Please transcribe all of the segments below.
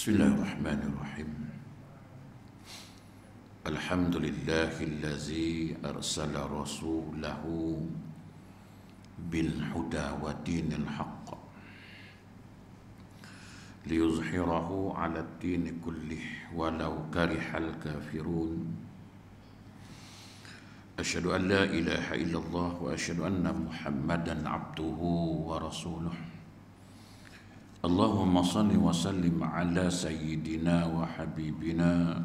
Bismillahirrahmanirrahim. Alhamdulillahillazi arsala rasulahu bil huda wa dinil haqq liyuzhirahu 'ala ad-din kullih walau karihal kafirun. Asyhadu an la ilaha illallah wa asyhadu anna Muhammadan 'abduhu wa rasuluh. Allahumma salli wa sallim ala sayyidina wa habibina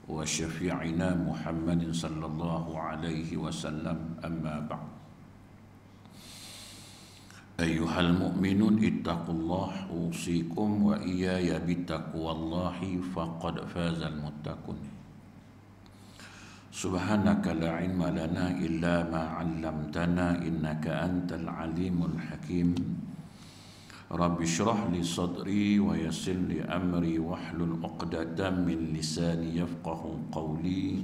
wa syafi'ina Muhammadin sallallahu alaihi wasallam, amma ba'd. Ayyuhal mu'minun ittaqullah, usikum wa iyaya bittaqwallahi faqad fazal muttaqun. Subhanaka la ilma lana illa ma 'allamtana innaka antal alimul hakim. Rabbi syrah li sadri wa yassir li amri wahlul 'uqdatam min lisani yafqahu qawli.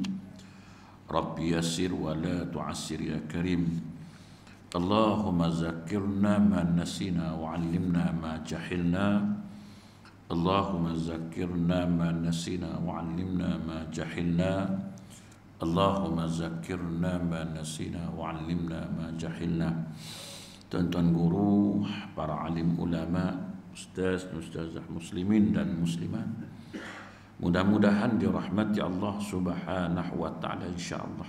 Rabbi yassir wa la tu'assir ya karim. Allahumma zakkirna ma nasina wa 'allimna ma jahilna. Allahumma zakkirna ma nasina wa 'allimna ma jahilna. Allahumma zakkirna ma nasina wa 'allimna ma jahilna. Tuan-tuan guru, para alim ulama, ustazah muslimin dan muslimat, mudah-mudahan dirahmati Allah subhanahu wa ta'ala, insyaAllah.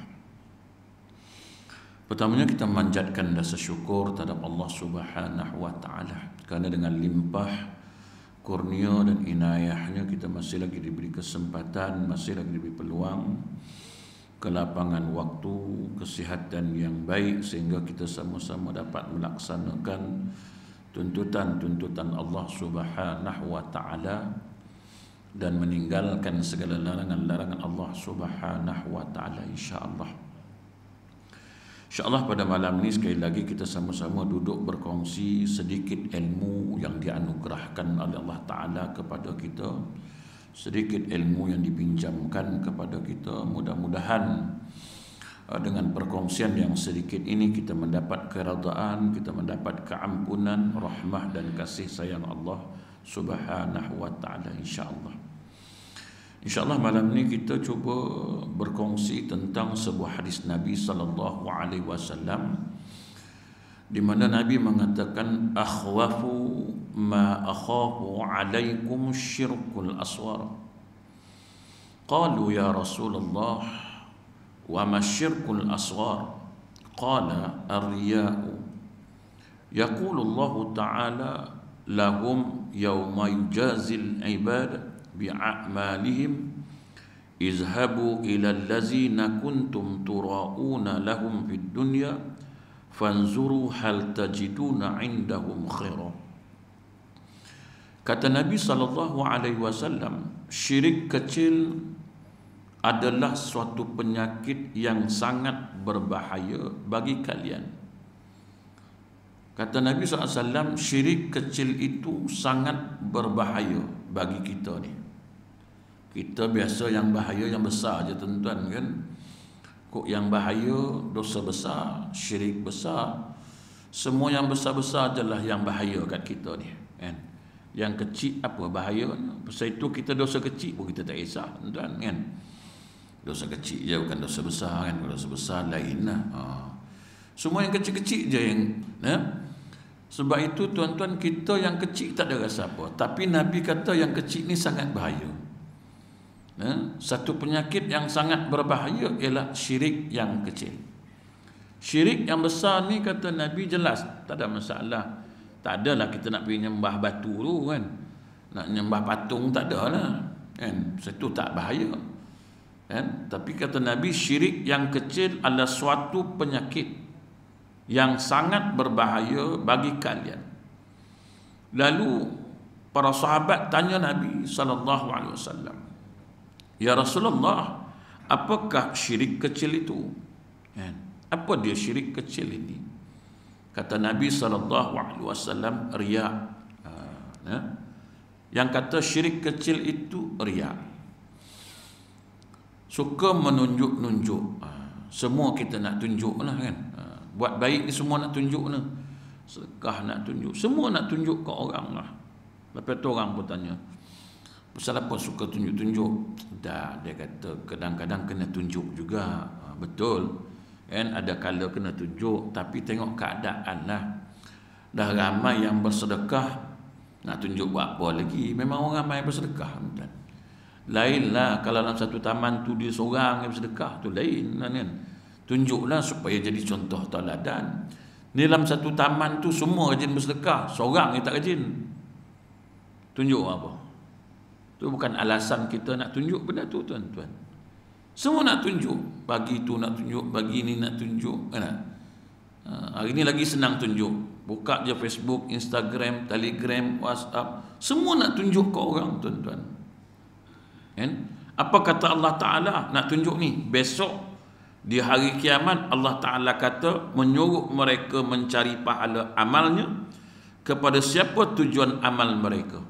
Pertamanya kita manjatkan rasa syukur terhadap Allah subhanahu wa ta'ala, kerana dengan limpah kurnia dan inayahnya kita masih lagi diberi kesempatan, masih lagi diberi peluang, kelapangan waktu, kesihatan yang baik, sehingga kita sama-sama dapat melaksanakan tuntutan-tuntutan Allah subhanahu wa ta'ala dan meninggalkan segala larangan-larangan Allah subhanahu wa ta'ala, insyaAllah. InsyaAllah pada malam ini sekali lagi kita sama-sama duduk berkongsi sedikit ilmu yang dianugerahkan oleh Allah ta'ala kepada kita, sedikit ilmu yang dipinjamkan kepada kita. Mudah-mudahan dengan perkongsian yang sedikit ini kita mendapat keredaan, kita mendapat keampunan, rahmah dan kasih sayang Allah subhanahu wa ta'ala, insyaAllah. InsyaAllah malam ini kita cuba berkongsi tentang sebuah hadis Nabi sallallahu alaihi wasallam, di mana Nabi mengatakan, akhwafu ma akhafu alaikum syirkul aswar. Qalu ya Rasulullah wa ma syirkul aswar? Qala ar-riya'u. Yaqulu Allah ta'ala lahum yawma yujazil ibad bi'a'malihim izhabu ila allazina kuntum tura'una lahum fid dunya fanzuru hal tajiduna indahum khaira. Kata Nabi sallallahu alaihi wasallam, syirik kecil adalah suatu penyakit yang sangat berbahaya bagi kalian. Kata Nabi SAW, syirik kecil itu sangat berbahaya bagi kita ni. Kita biasa yang bahaya yang besar je tuan-tuan kan. Kok yang bahaya, dosa besar, syirik besar, semua yang besar-besar adalah yang bahaya kat kita ni kan. Yang kecil apa bahayanya? Pasal itu kita dosa kecil pun kita tak kisah tuan-tuan kan. Dosa kecil je, bukan dosa besar kan. Dosa besar lain lah. Semua yang kecil-kecil je yang sebab itu tuan-tuan, kita yang kecil tak ada rasa apa, tapi Nabi kata yang kecil ni sangat bahaya. Satu penyakit yang sangat berbahaya ialah syirik yang kecil. Syirik yang besar ni kata Nabi jelas tak ada masalah. Tak adalah kita nak pergi nyembah batu tu kan, nak nyembah patung, tak ada lah kan. Itu tak bahaya kan. Tapi kata Nabi, syirik yang kecil adalah suatu penyakit yang sangat berbahaya bagi kalian. Lalu para sahabat tanya Nabi sallallahu alaihi wasallam, ya Rasulullah, apakah syirik kecil itu? Apa dia syirik kecil ini? Kata Nabi sallallahu alaihi wasallam, riya. Yang kata syirik kecil itu riya. Suka menunjuk-nunjuk. Semua kita nak tunjuk lah kan. Buat baik ni semua nak tunjuk lah. Sedekah nak tunjuk, semua nak tunjuk ke orang lah. Lepas tu orang pun tanya, Pasal apa suka tunjuk-tunjuk? Dah, dia kata kadang-kadang kena tunjuk juga. Betul. Kan ada kala kena tunjuk, tapi tengok keadaan lah. Dah ramai yang bersedekah, nak tunjuk buat apa lagi? Memang orang ramai bersedekah. Lainlah kalau dalam satu taman tu dia seorang yang bersedekah, tu lain kan. Tunjuklah supaya jadi contoh tauladan. Ni dalam satu taman tu semua rajin bersedekah, seorang yang tak rajin. Tunjuk apa? Itu bukan alasan kita nak tunjuk benda tu, tuan-tuan. Semua nak tunjuk. Pagi tu nak tunjuk, pagi ni nak tunjuk. Kan? Hari ni lagi senang tunjuk. Buka je Facebook, Instagram, Telegram, WhatsApp. Semua nak tunjuk ke orang, tuan-tuan. Kan? Apa kata Allah Ta'ala nak tunjuk ni? Besok di hari kiamat Allah Ta'ala kata menyuruh mereka mencari pahala amalnya kepada siapa tujuan amal mereka.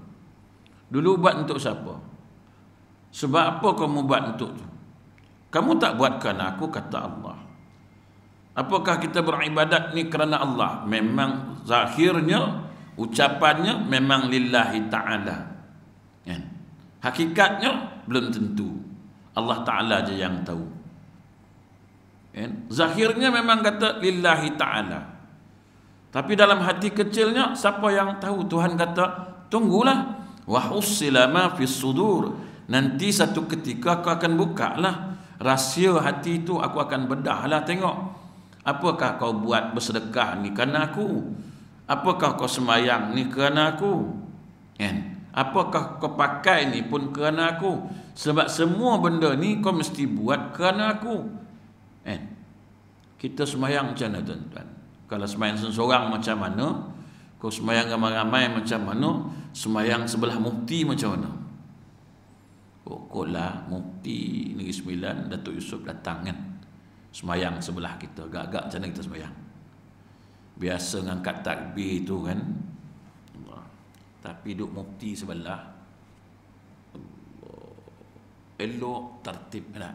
Dulu buat untuk siapa? Sebab apa kamu buat untuk tu? Kamu tak buat kerana aku, kata Allah. Apakah kita beribadat ni kerana Allah? Memang zahirnya, ucapannya memang lillahi ta'ala. Kan? Hakikatnya belum tentu. Allah Ta'ala je yang tahu. Kan? Zahirnya memang kata lillahi ta'ala. Tapi dalam hati kecilnya, siapa yang tahu? Tuhan kata, tunggulah. Wa hussila ma fis sudur. Nanti satu ketika aku akan buka lah rahsia hati itu, aku akan bedah lah, tengok apakah kau buat bersedekah ni kerana aku, apakah kau semayang ni kerana aku, kan? Apakah kau pakai ni pun kerana aku. Sebab semua benda ni kau mesti buat kerana aku, kan? Kita semayang macam mana, tuan-tuan? Kalau semayang seorang macam mana? Kau semayang ramai-ramai macam mana? Semayang sebelah mufti macam mana? Pokoklah mufti Negeri Sembilan, Datuk Yusof datang kan, semayang sebelah kita. Gak-gak macam mana kita semayang? Biasa ngangkat takbir tu kan, tapi duduk mufti sebelah, elok tertib kan?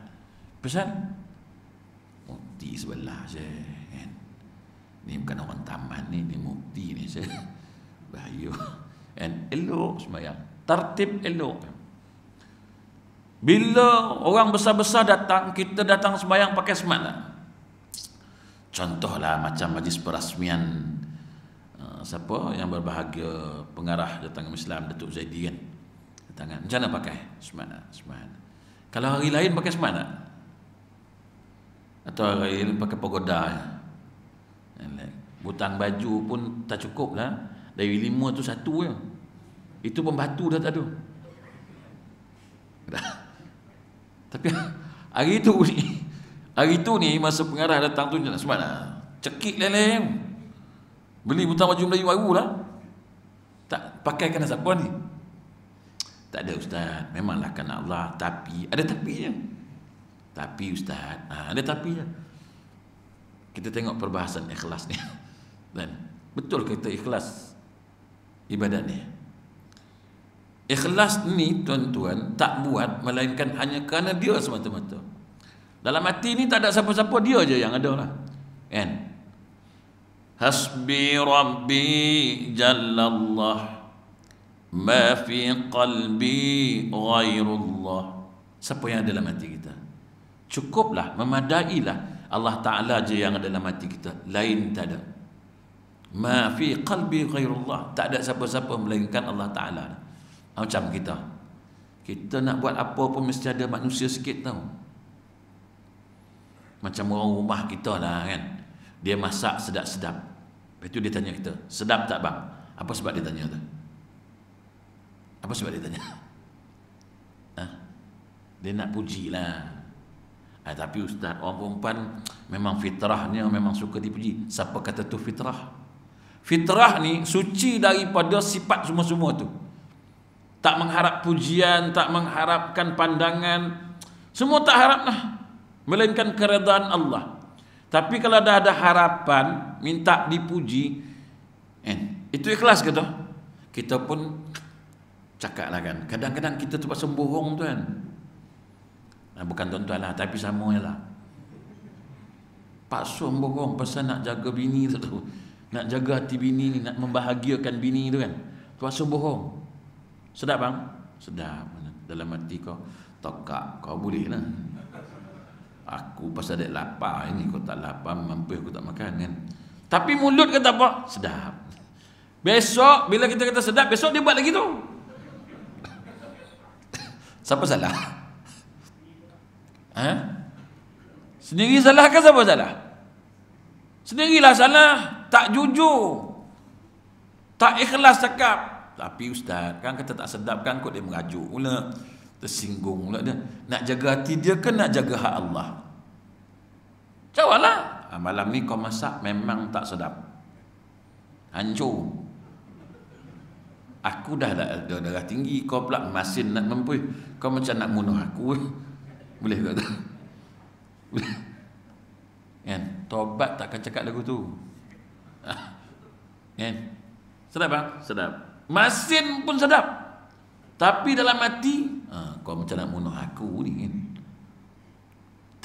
Pesan mufti sebelah je kan? Ni bukan orang taman ni mufti ni je. Bahaya kan? Elok semayang, tertib elok. Bila orang besar-besar datang, kita datang sembahyang pakai semat tak? Contohlah macam majlis perasmian siapa yang berbahagia, pengarah Jabatan Islam Datuk Zaidi kan, datang, macam mana pakai semat tak? Semat. Kalau hari lain pakai semat tak? Atau hari lain pakai pagoda ya? Butang baju pun tak cukup lah. Dari 5 tu 1 je. Itu pun batu dah tak ada. Tapi hari tu ni masa pengarah datang tu nak semat lah, cekik leleng, beli butang baju Melayu baru lah. Tak pakai kerana siapa ni? Tak ada ustaz, memanglah kerana Allah. Tapi ada tapinya. Tapi ustaz, ada tapinya. Kita tengok perbahasan ikhlas ni. Dan betul kita ikhlas ibadat ni? Ikhlas ni tuan-tuan tak buat melainkan hanya kerana dia semata-mata. Dalam hati ni tak ada siapa-siapa, dia je yang ada lah. Kan? Hasbi Rabbi Jallallah ma fi qalbi ghairullah. Siapa yang ada dalam hati kita? Cukuplah, memadailah Allah Ta'ala je yang ada dalam hati kita, lain tak ada. Ma fi qalbi ghairullah, tak ada siapa-siapa melainkan Allah Ta'ala. Macam kita nak buat apa pun mesti ada manusia sikit tau. Macam orang rumah kita lah kan, dia masak sedap-sedap, lepas tu dia tanya kita, sedap tak bang? Apa sebab dia tanya tu? Apa sebab dia tanya? Dia nak puji lah. Tapi ustaz, orang perempuan memang fitrahnya memang suka dipuji. Siapa kata tu fitrah? Fitrah ni suci daripada sifat semua-semua tu. Tak mengharap pujian, tak mengharapkan pandangan, semua tak harap lah, melainkan keredaan Allah. Tapi kalau dah ada harapan, minta dipuji, itu ikhlas ke tu? Kita pun cakap lah kan, kadang-kadang kita terpaksa bohong tuan. Bukan tuan-tuan lah, tapi sama lah. Paksa bohong pasal nak jaga bini tu, nak jaga hati bini ni, nak membahagiakan bini tu kan, terpaksa bohong. Sedap bang? sedap. Dalam hati kau, tokak kau boleh lah. Aku pasal ada lapar ini, kau tak lapar, mampu aku tak makan kan. Tapi mulut kata apa? Sedap. Besok bila kita kata sedap, besok dia buat lagi tu. Siapa salah? Sendiri salah ke siapa salah? Sendirilah salah. Tak jujur, tak ikhlas cakap. Tapi ustaz kan kata tak sedap kan, kok dia merajuk pula, tersinggung pula dia. Nak jaga hati dia ke nak jaga hak Allah? Jawablah. Malam ni kau masak memang tak sedap, hancur. Aku dah darah tinggi, kau pula masin nak mempui. Kau macam nak bunuh aku. Boleh kata? Boleh. Kan? Tobat takkan cakap lagu tu. Kan? Sedap bang? Sedap. Masin pun sedap. Tapi dalam hati, kau macam nak bunuh aku ni kan?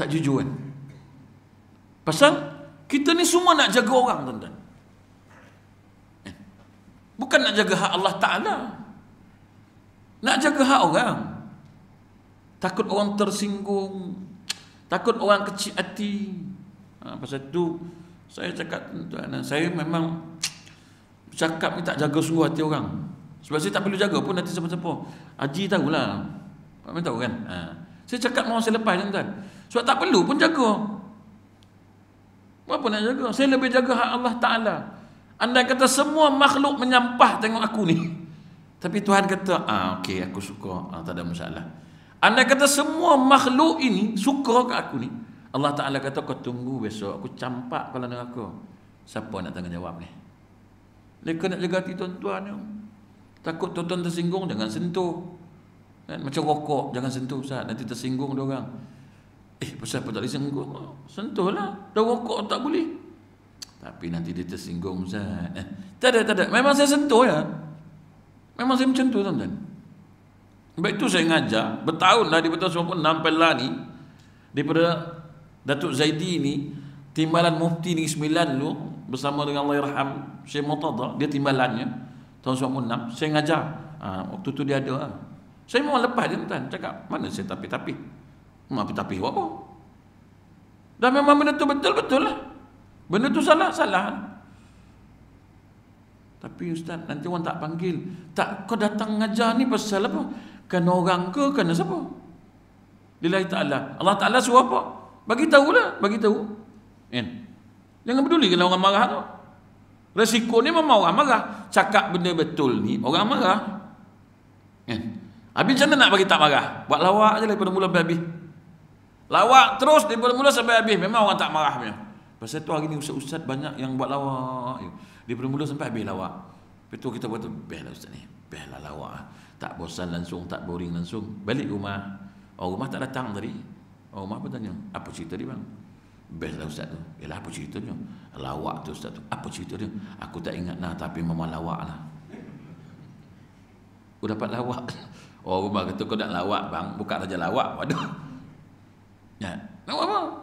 Tak jujur kan? Pasal kita ni semua nak jaga orang, tuan-tuan. Bukan nak jaga hak Allah Ta'ala, nak jaga hak orang. Takut orang tersinggung, takut orang kecil hati. Pasal tu saya cakap, tuan-tuan, saya memang cakap ni tak jaga sungguh hati orang. Sebab saya tak perlu jaga pun hati siapa-siapa. Haji tahulah, Pak tahu kan. Saya cakap mau saya lepas, tuan-tuan. Sebab tak perlu pun jaga. Apa nak jaga? Saya lebih jaga hak Allah Ta'ala. Andai kata semua makhluk menyampah tengok aku ni, tapi Tuhan kata, okey aku suka, tak ada masalah. Andai kata semua makhluk ini suka ke aku ni, Allah Ta'ala kata, kau tunggu besok aku campak kepala neraka. Siapa nak tanggungjawab ni? Mereka nak jaga hati tuan-tuan. Takut tuan-tuan tersinggung, jangan sentuh. Macam rokok, jangan sentuh Ustaz, nanti tersinggung dia orang. Pasal apa tak disinggung? Sentuhlah. Dah rokok tak boleh. Tapi nanti dia tersinggung Ustaz. Tak ada. Memang saya sentuh ya. Memang saya macam tu, tuan-tuan. Baik tu saya ngajar bertahun lah, di tahun 96 sampai lah ni, daripada Datuk Zaidi ni, timbalan Mufti Negeri Sembilan dulu bersama dengan Allahyarham Syekh Murtada, dia timbalannya tahun 96. Saya ngajar. Waktu tu dia ada. Saya mau lepas dia, tuan-tuan. Cakap, mana saya tapi-tapi? Tapi apa? Dan memang benda tu betul-betul lah. Benda tu salah. Tapi ustaz, nanti orang tak panggil. Tak, kau datang ngajar ni pasal apa? Kena orang ke kena siapa? Lillahi ta'ala. Allah Ta'ala suruh apa? Bagi tahulah, bagi tahu. Jangan peduli kalau orang marah tu. Resiko ni memang orang marah. Cakap benda betul ni, orang marah. Habis macam mana nak bagi tak marah? Buat lawak je lah daripada mula sampai habis. Lawak terus daripada mula sampai habis. Memang orang tak marah punya. Pasal tu hari ni ustaz-ustaz banyak yang buat lawak. Daripada mula sampai habis lawak. Lepas tu kita buat tu, best lah ustaz ni. Best lah lawak. Tak bosan langsung, tak boring langsung. Balik rumah. Rumah tak datang tadi. Rumah apa tanya? Apa cerita dia bang? Best lah ustaz tu. Yalah apa ceritanya? Lawak tu ustaz tu. Apa cerita dia? Aku tak ingat lah, tapi memang lawak lah. Aku dapat lawak. Rumah kata kau nak lawak bang. Bukan raja lawak. Waduh. Ya, apa?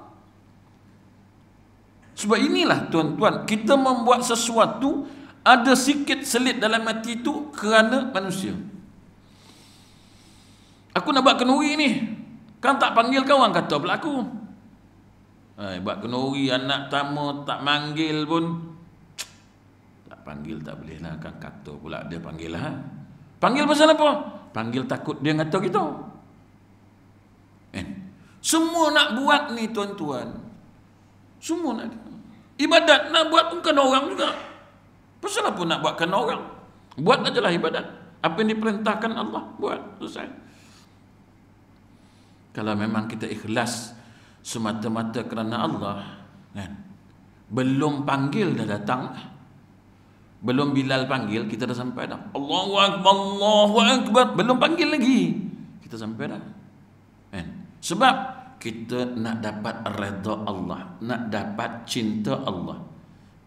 Sebab inilah tuan-tuan, kita membuat sesuatu ada sikit selit dalam hati itu kerana manusia. Aku nak buat kenduri ni, kan tak panggil kawan kata pula aku. Buat kenduri anak tamu tak manggil pun, tak panggil tak boleh lah, kan kata pula dia panggil lah. Panggil pasal apa? Panggil takut dia kata kita. Semua nak buat ni tuan-tuan. Semua nak. Ibadat nak buat pun kena orang juga. Pasal apa nak buat kena orang? Buat ajalah ibadat. Apa yang diperintahkan Allah, buat. Selesai. Kalau memang kita ikhlas semata-mata kerana Allah, kan? Belum panggil dah datang. Belum Bilal panggil, kita dah sampai dah. Allahu Akbar, Allahu Akbar. Belum panggil lagi, kita sampai dah. Kan? Sebab kita nak dapat redha Allah, nak dapat cinta Allah,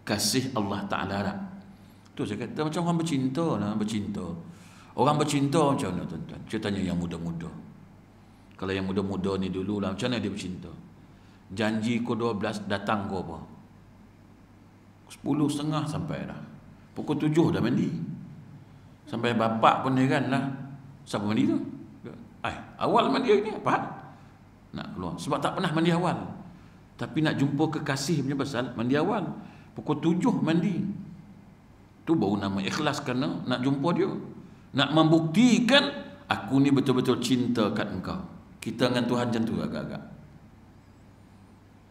kasih Allah Ta'ala dah. Tu saya kata macam orang bercinta lah, bercinta. Orang bercinta macam mana tuan-tuan? Saya tanya yang muda-muda. Kalau yang muda-muda ni dulu lah, macam mana dia bercinta? Janji pukul 12 datang ke apa? 10.30 sampai dah. Pukul 7 dah mandi. Sampai bapak pun heran lah. Siapa mandi tu? Awal mandi ini apa? Nak keluar. Sebab tak pernah mandi awal. Tapi nak jumpa kekasih punya pasal mandi awal. Pukul 7 mandi. Tu baru nama ikhlas, kerana nak jumpa dia. Nak membuktikan aku ni betul-betul cinta kat engkau. Kita dengan Tuhan macam tu agak-agak.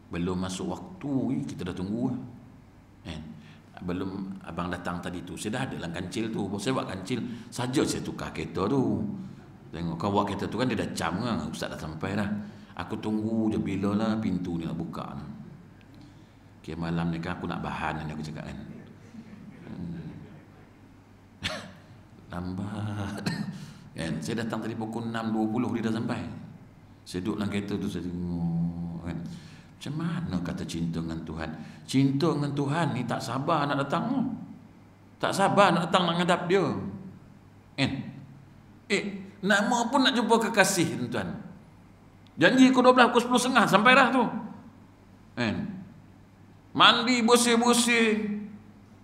Belum masuk waktu, kita dah tunggu. Belum abang datang tadi tu, saya dah ada dalam kancil tu. Saya buat kancil saja, saya tukar kereta tu. Tengok kau buat kereta tu kan, dia dah jam kan, ustaz dah sampai dah. Aku tunggu je bila lah pintu ni nak buka. Okay, malam ni kan aku nak bahan ni, aku cakap kan. Lambat. Kan, saya datang tadi pukul 6.20 dia dah sampai. Saya duduk dalam kereta tu, saya tengok kan. Macam mana kata cinta dengan Tuhan? Cinta dengan Tuhan ni tak sabar nak datang. Tak sabar nak datang nak ngadap dia. Kan? Nama pun nak jumpa kekasih, tuan-tuan. Janji pukul 12, pukul 10.30 sampai dah tu. Kan? Mandi bersih-bersih,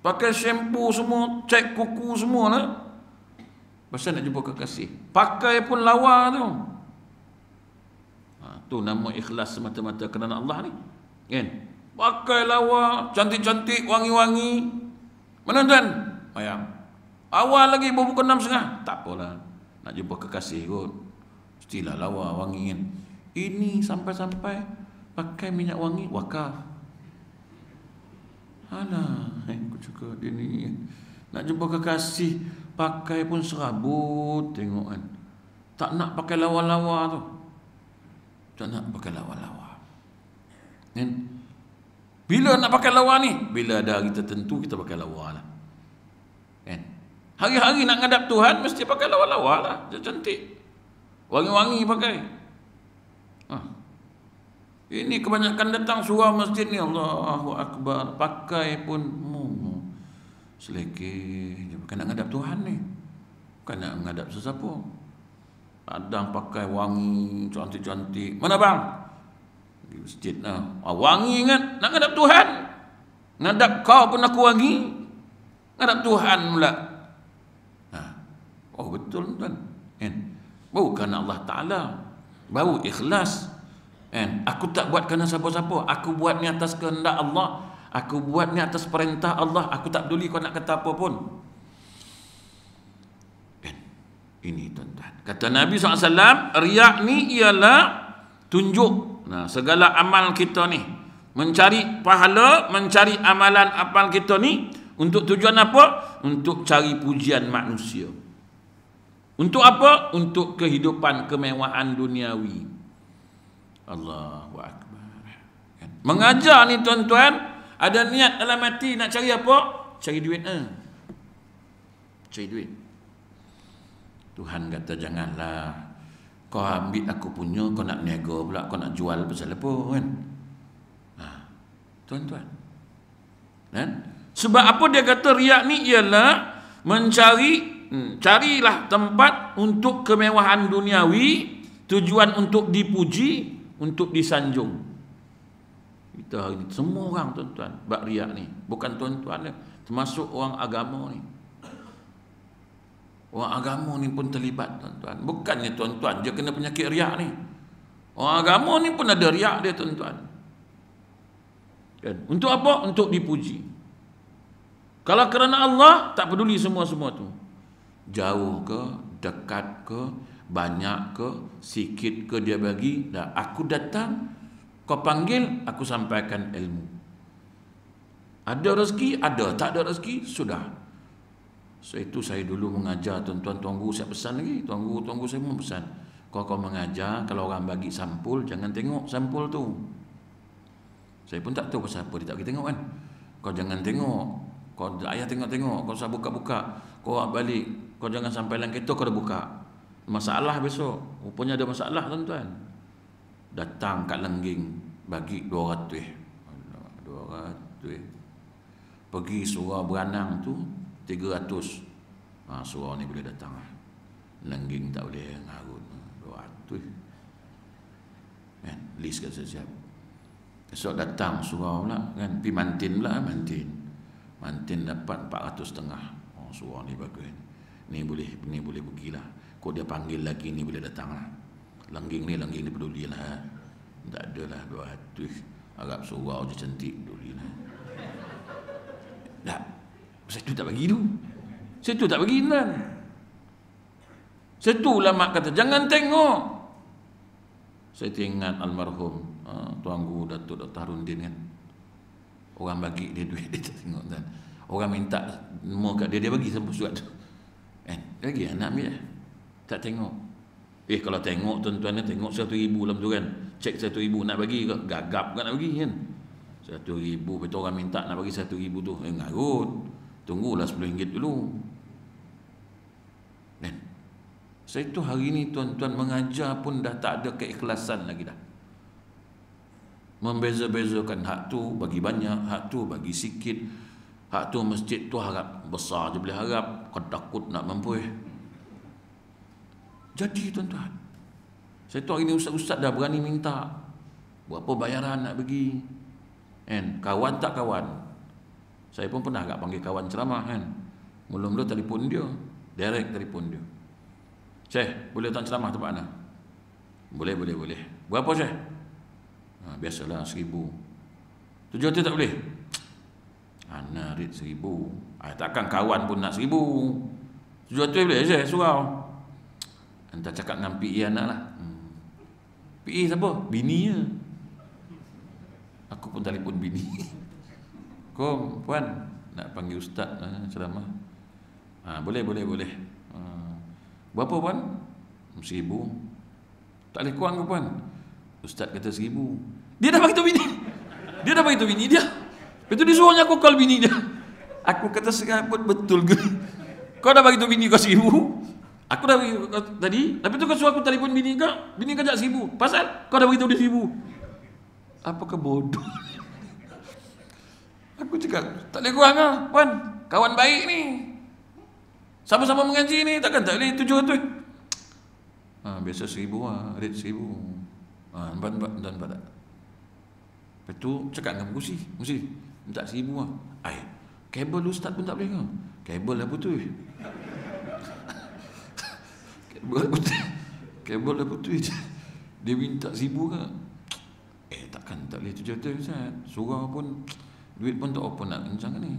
pakai shampoo semua, cek kuku semua lah. Pasal nak jumpa kekasih. Pakai pun lawa tu. Tu nama ikhlas semata-mata kerana Allah ni. Kan? Pakai lawa, cantik-cantik, wangi-wangi. Mana tuan? Ayam. Awal lagi baru pukul 6.30. Tak apalah. Nak jumpa kekasih kot. Mestilah lawa, wangi kan. Ini sampai-sampai pakai minyak wangi wakaf. Alah, aku cakap dia ni. Nak jumpa kekasih, pakai pun serabut. Tengok kan. Tak nak pakai lawa-lawa tu. Tak nak pakai lawa-lawa. Kan? Bila nak pakai lawa ni? Bila ada hari tertentu kita pakai lawa lah. Kan? Hari-hari nak ngadap Tuhan mesti pakai lawa-lawa lah. Dia cantik. Wangi-wangi pakai. Ini kebanyakan datang surau masjid ni, Allahu Akbar. Pakai pun selekeh. Bukan nak ngadap Tuhan ni. Bukan nak ngadap sesiapa. Kadang pakai wangi, cantik-cantik. Mana bang? Di masjid lah. Wangi kan? Nak ngadap Tuhan. Ngadap kau pun aku wangi. Ngadap Tuhan pula. Oh betul tuan. Bukan Allah Ta'ala. Baru ikhlas. Aku tak buat kerana siapa-siapa. Aku buat ni atas kehendak Allah. Aku buat ni atas perintah Allah. Aku tak peduli kau nak kata apa pun. Ini tuan-tuan. Kata Nabi SAW, riak ni ialah tunjuk. Segala amal kita ni. Mencari pahala, mencari amalan amal kita ni. Untuk tujuan apa? Untuk cari pujian manusia. Untuk apa? Untuk kehidupan kemewahan duniawi. Allahu Akbar. Mengajar ni tuan-tuan, ada niat dalam hati nak cari apa? Cari duit. Cari duit. Tuhan kata janganlah kau ambil aku punya, kau nak niaga pula, kau nak jual pasal apa kan? Tuan-tuan. Kan? Sebab apa dia kata riak ni ialah carilah tempat untuk kemewahan duniawi, tujuan untuk dipuji, untuk disanjung. Kita hari ni semua orang tuan-tuan buat riak ni. Bukan tuan-tuan, termasuk orang agama ni. Orang agama ni pun terlibat tuan-tuan. Bukannya tuan-tuan je kena penyakit riak ni. Orang agama ni pun ada riak dia tuan-tuan. Kan? Untuk apa? Untuk dipuji. Kalau kerana Allah, tak peduli semua-semua tu. Jauh ke, dekat ke, banyak ke, sikit ke dia bagi. Dah, aku datang, kau panggil, aku sampaikan ilmu. Ada rezeki, ada. Tak ada rezeki, sudah. So itu saya dulu mengajar tuan-tuan, tuanku saya pesan lagi. Tuanku saya pun pesan. Kau mengajar, kalau orang bagi sampul, jangan tengok sampul tu. Saya pun tak tahu pasal apa dia tak pergi tengok kan. Kau jangan tengok. Kau ayah tengok-tengok. Kau usah buka-buka. Kau balik. Kau jangan sampai dalam kereta kau dah buka. Masalah besok. Rupanya ada masalah tuan-tuan. Datang kat lengging, bagi 200. 200. Pergi surau beranang tu 300. Surau ni boleh datang. Lengging tak boleh ngarut. 200. Kan? List kat siap. Esok datang surau pula kan. Pergi Mantin pula. Mantin dapat 400 setengah. Surau ni bagus. Ni boleh pergilah. Kok dia panggil lagi ni boleh datang lah. Langging ni peduli lah. Tak adalah 200 Arab surau je cantik peduli lah. Tak. Saya tu tak bagi tu. Saya tu tak bagi kan. Saya tu ulama kata jangan tengok. Saya teringat almarhum Tuan Guru Datuk Dr. Harundin kan. Orang bagi dia duit dia tak tengok kan. Orang minta semua kat dia bagi sampai surat tu. Kan? Lagi nak ambil lah. Tak tengok. Kalau tengok tuan-tuan ni tengok 1,000 dalam tu kan. Cek 1,000 nak bagi ke? Gagap kan nak bagi kan. 1,000 betul orang minta nak bagi 1,000 tu. Ngarut. Tunggulah RM10 dulu. Kan? Saya tu hari ni tuan-tuan mengajar pun dah tak ada keikhlasan lagi dah. Membeza-bezakan hak tu bagi banyak, hak tu bagi sikit. Hak tu masjid tu harap besar je boleh harap. Kau takut nak mampu. Jadi tuan-tuan, saya tu hari ni ustaz-ustaz dah berani minta berapa bayaran nak bagi. Kan? Kawan tak kawan. Saya pun pernah agak panggil kawan ceramah kan. Mula-mula telefon dia, direct telefon dia. Syekh, boleh datang ceramah tempat mana? Boleh. Berapa Syekh? Biasalah 1,000. 700 tak boleh? Ana rit 1,000. Takkan kawan pun nak 1,000. 700 boleh Syekh surau. Entah cakap dengan PE anak lah. PE siapa? Bini je. Aku pun telefon bini. Kom, puan nak panggil ustaz ceramah. Boleh. Berapa puan? 1,000. Tak boleh kurang ke puan? Ustaz kata 1,000. Dia dah bagi tu bini. Dia. Lepas tu dia suruhnya aku call bini dia. Aku kata serabut betul ke? Kau dah bagi tu bini kau 1,000? Aku dah bagi tadi. Lepas tu kau suruh aku telefon bini kau. Bini kau jak 1,000. Pasal kau dah bagi tahu dia 1,000. Apakah bodoh? Aku cakap tak boleh kurang lah puan. Kawan baik ni. Sama-sama mengaji ni. Takkan tak boleh 700. Biasa 1,000 lah. Rate 1,000. Nampak tak? Lepas tu cakap dengan Musi minta 1,000 lah. Kabel ustaz pun tak boleh ke? Kabel dah putus. Kabel dah putus. Dia minta 1,000 ke? Takkan tak boleh 700 ustaz. Surau pun duit pun tak apa nak kencang ni.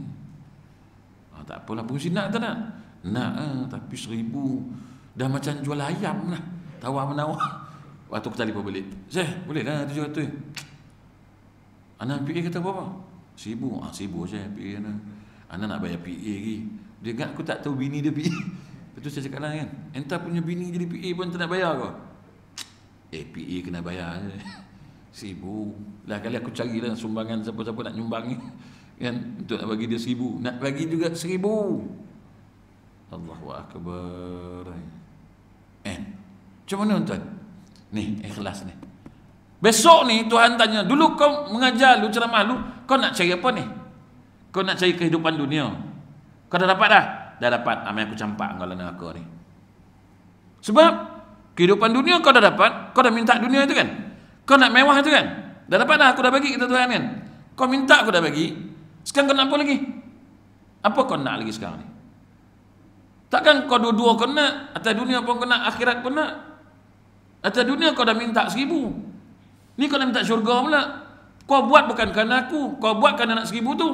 Tak apalah Musi nak tak nak? Nak tapi 1,000 dah macam jual ayam lah. Tawar-menawar. Waktu aku telefon balik, Syekh boleh lah 700. Anak PA kata berapa? 1,000. 1,000 Syekh PA Anak. Anak nak bayar PA lagi. Dia ingat aku tak tahu bini dia PA. Lepas tu saya cakap lah kan, entah punya bini jadi PA pun tak nak bayar kau. PA kena bayar je. 1,000 lah. Kali aku carilah sumbangan siapa-siapa nak nyumbang ni kan, untuk nak bagi dia 1,000. Nak bagi juga 1,000. Allahu Akbar. Macam mana tuan? Ni ikhlas ni. Besok ni Tuhan tanya, dulu kau mengajar lu, ceramah lu, kau nak cari apa ni? Kau nak cari kehidupan dunia. Kau dah dapat dah? Dah dapat. Amai aku campak kau dalam neraka ni. Sebab kehidupan dunia kau dah dapat, kau dah minta dunia tu kan? Kau nak mewah tu kan? Dah dapat dah, aku dah bagi kata Tuhan kan? Kau minta aku dah bagi. Sekarang kau nak apa lagi? Apa kau nak lagi sekarang ni? Takkan kau dua-dua kau nak, atas dunia pun kau nak, akhirat pun nak. Atas dunia kau dah minta 1,000. Ni kau dah minta syurga pula. Kau buat bukan kerana aku, kau buat kerana nak 1,000 tu.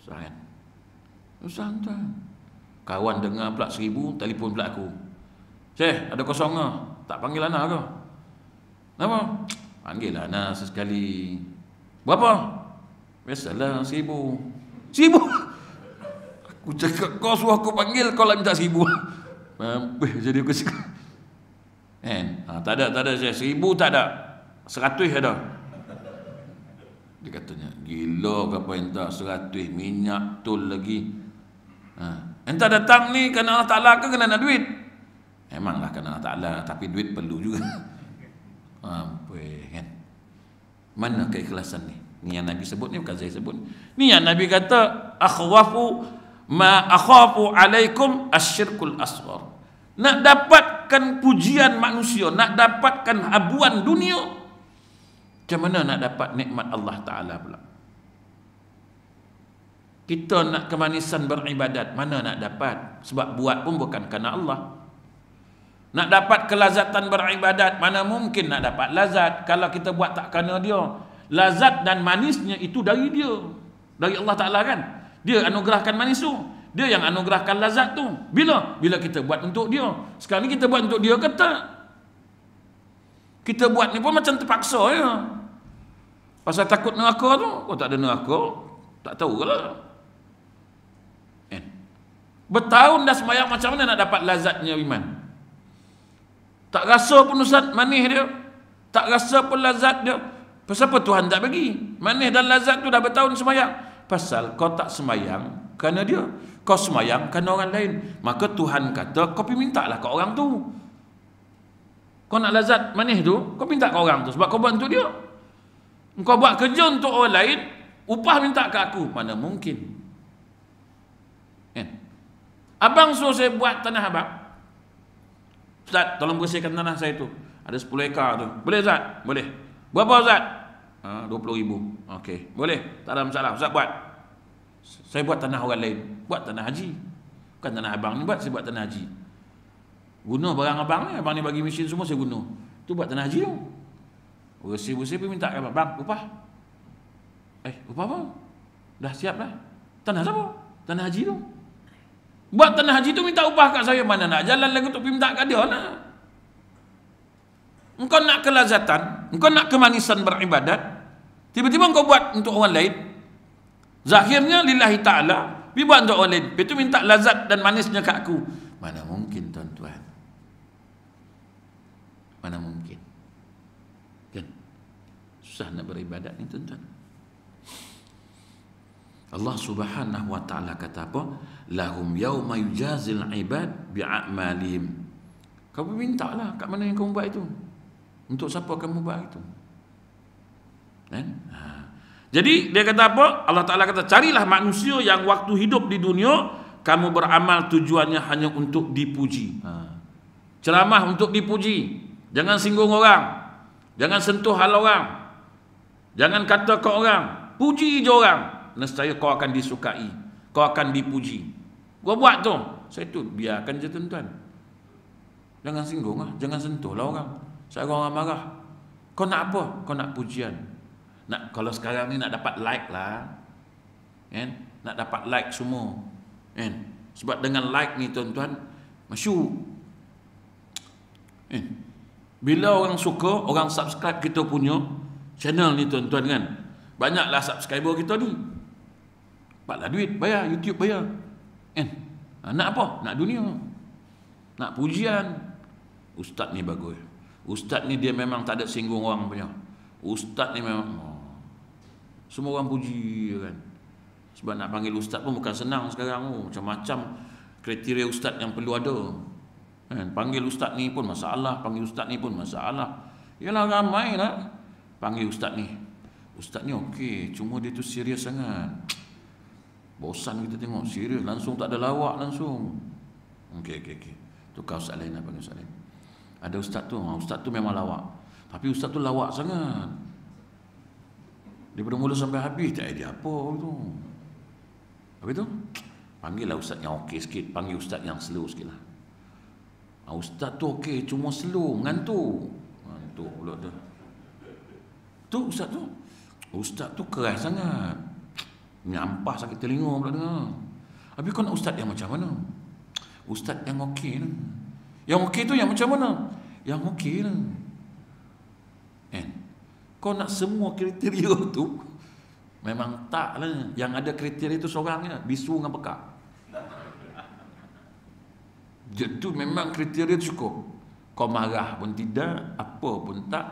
Susah kan? Susah tuan. Kawan dengar pula 1,000, telefon pula aku. Syekh, ada kosong ke? Tak panggil Ana ke? Kenapa? Panggil Ana sesekali. Berapa? Biasalah 1,000. 1,000? Aku cakap kau suruh aku panggil, kau lah minta 1,000. Mampus jadi aku cakap. Tak ada Syekh. 1,000 tak ada. 100 ada. Dia katanya, gila ke apa entah 100 minyak tol lagi. Entah datang ni kerana Allah Ta'ala ke kena nak duit? Memanglah kerana Allah Ta'ala, tapi duit perlu juga. Kan? Mana keikhlasan ni? Ni yang Nabi sebut ni, bukan saya sebut. Ni yang Nabi kata, akhwafu ma akhafu alaikum asyirkul asghar. Nak dapatkan pujian manusia, nak dapatkan habuan dunia, macam mana nak dapat nikmat Allah Ta'ala pula? Kita nak kemanisan beribadat, mana nak dapat? Sebab buat pun bukan kerana Allah. Nak dapat kelazatan beribadat, mana mungkin nak dapat lazat kalau kita buat tak kerana dia. Lazat dan manisnya itu dari dia, dari Allah Ta'ala kan. Dia anugerahkan manis tu, dia yang anugerahkan lazat tu. Bila kita buat untuk dia. Sekarang ni kita buat untuk dia ke tak? Kita buat ni pun macam terpaksa ya. Pasal takut neraka tu. Kau tak ada neraka, tak tahu ke lah. Bertahun dah sembahyang, macam mana nak dapat lazatnya iman? Tak rasa pun Ustaz manis dia, tak rasa pun lazat dia. Pasal apa Tuhan tak bagi? Manis dan lazat tu dah bertahun sembahyang. Pasal kau tak sembahyang kerana dia, kau sembahyang kerana orang lain. Maka Tuhan kata kau pergi mintalah ke orang tu. Kau nak lazat manis tu, kau minta ke orang tu, sebab kau buat untuk dia. Kau buat kerja untuk orang lain, upah minta ke aku, mana mungkin. Abang suruh saya buat tanah abang, Ustaz tolong bersihkan tanah saya tu, ada 10 ekar tu, boleh Ustaz? Boleh. Berapa Ustaz? 20,000. Okey, boleh, tak ada masalah, Ustaz buat. Saya buat tanah orang lain, buat tanah haji, bukan tanah abang ni buat, saya buat tanah haji. Guna barang abang ni bagi mesin semua saya guna, tu buat tanah haji tu. Bersih-bersih pun minta ke bang, upah. Upah apa? Dah siap dah. Tanah siapa? Tanah haji tu. Buat tanah haji tu minta upah kat saya, mana nak jalan lagi untuk minta kat dia lah. Engkau nak kelazatan, engkau nak kemanisan beribadat, tiba-tiba engkau buat untuk orang lain. Zahirnya lillahi ta'ala, pergi buat untuk orang lain, lepas tu minta lazat dan manisnya kat aku. Mana mungkin tuan-tuan, mana mungkin kan? Susah nak beribadat ni tuan-tuan. Allah Subhanahu wa Ta'ala kata apa? Lahum yauma yujazil ibad bi'amalihim. Kamu mintalah kat mana yang kamu buat itu. Untuk siapa kamu buat itu? Kan? Jadi dia kata apa? Allah Ta'ala kata, carilah manusia yang waktu hidup di dunia kamu beramal tujuannya hanya untuk dipuji. Ceramah untuk dipuji. Jangan singgung orang, jangan sentuh hal orang, jangan kata ke orang, puji je orang. Nescaya kau akan disukai, kau akan dipuji. Gua buat tu, saya tu biarkan je tuan-tuan. Jangan singgung lah, jangan sentuh lah orang. Saya orang marah. Kau nak apa? Kau nak pujian. Nak, kalau sekarang ni nak dapat like lah, kan? Nak dapat like semua, kan? Sebab dengan like ni tuan-tuan, masyhur. Bila orang suka, orang subscribe kita punya channel ni tuan-tuan kan, banyaklah subscriber kita ni, dapatlah duit, bayar, YouTube bayar. Nak apa? Nak dunia, nak pujian. Ustaz ni bagus, ustaz ni dia memang tak ada singgung orang punya. Ustaz ni memang semua orang puji kan. Sebab nak panggil ustaz pun bukan senang sekarang. Macam-macam kriteria ustaz yang perlu ada kan. Panggil ustaz ni pun masalah, panggil ustaz ni pun masalah. Yalah ramai lah panggil ustaz ni. Ustaz ni okey, cuma dia tu serius sangat. Bosan kita tengok serius, langsung tak ada lawak langsung. Okey. Tukar ustaz lain lah, panggil ustaz lain. Ada ustaz tu memang lawak, tapi ustaz tu lawak sangat. Daripada mula sampai habis tak ada apa tu. Habis tu panggillah ustaz yang okey sikit, panggil ustaz yang slow sikit lah. Ustaz tu okey, cuma slow, ngantuk pula tu. Tu ustaz tu keras sangat, nyampah sakit telinga pula dengar. Habis kau nak ustaz yang macam mana? Ustaz yang okey lah. Yang okey tu yang macam mana? Yang okey lah. Kau nak semua kriteria tu, memang tak lah. Yang ada kriteria tu seorang je, bisu dengan pekak. Jadi memang kriteria tu cukup. Kau marah pun tidak, apa pun tak.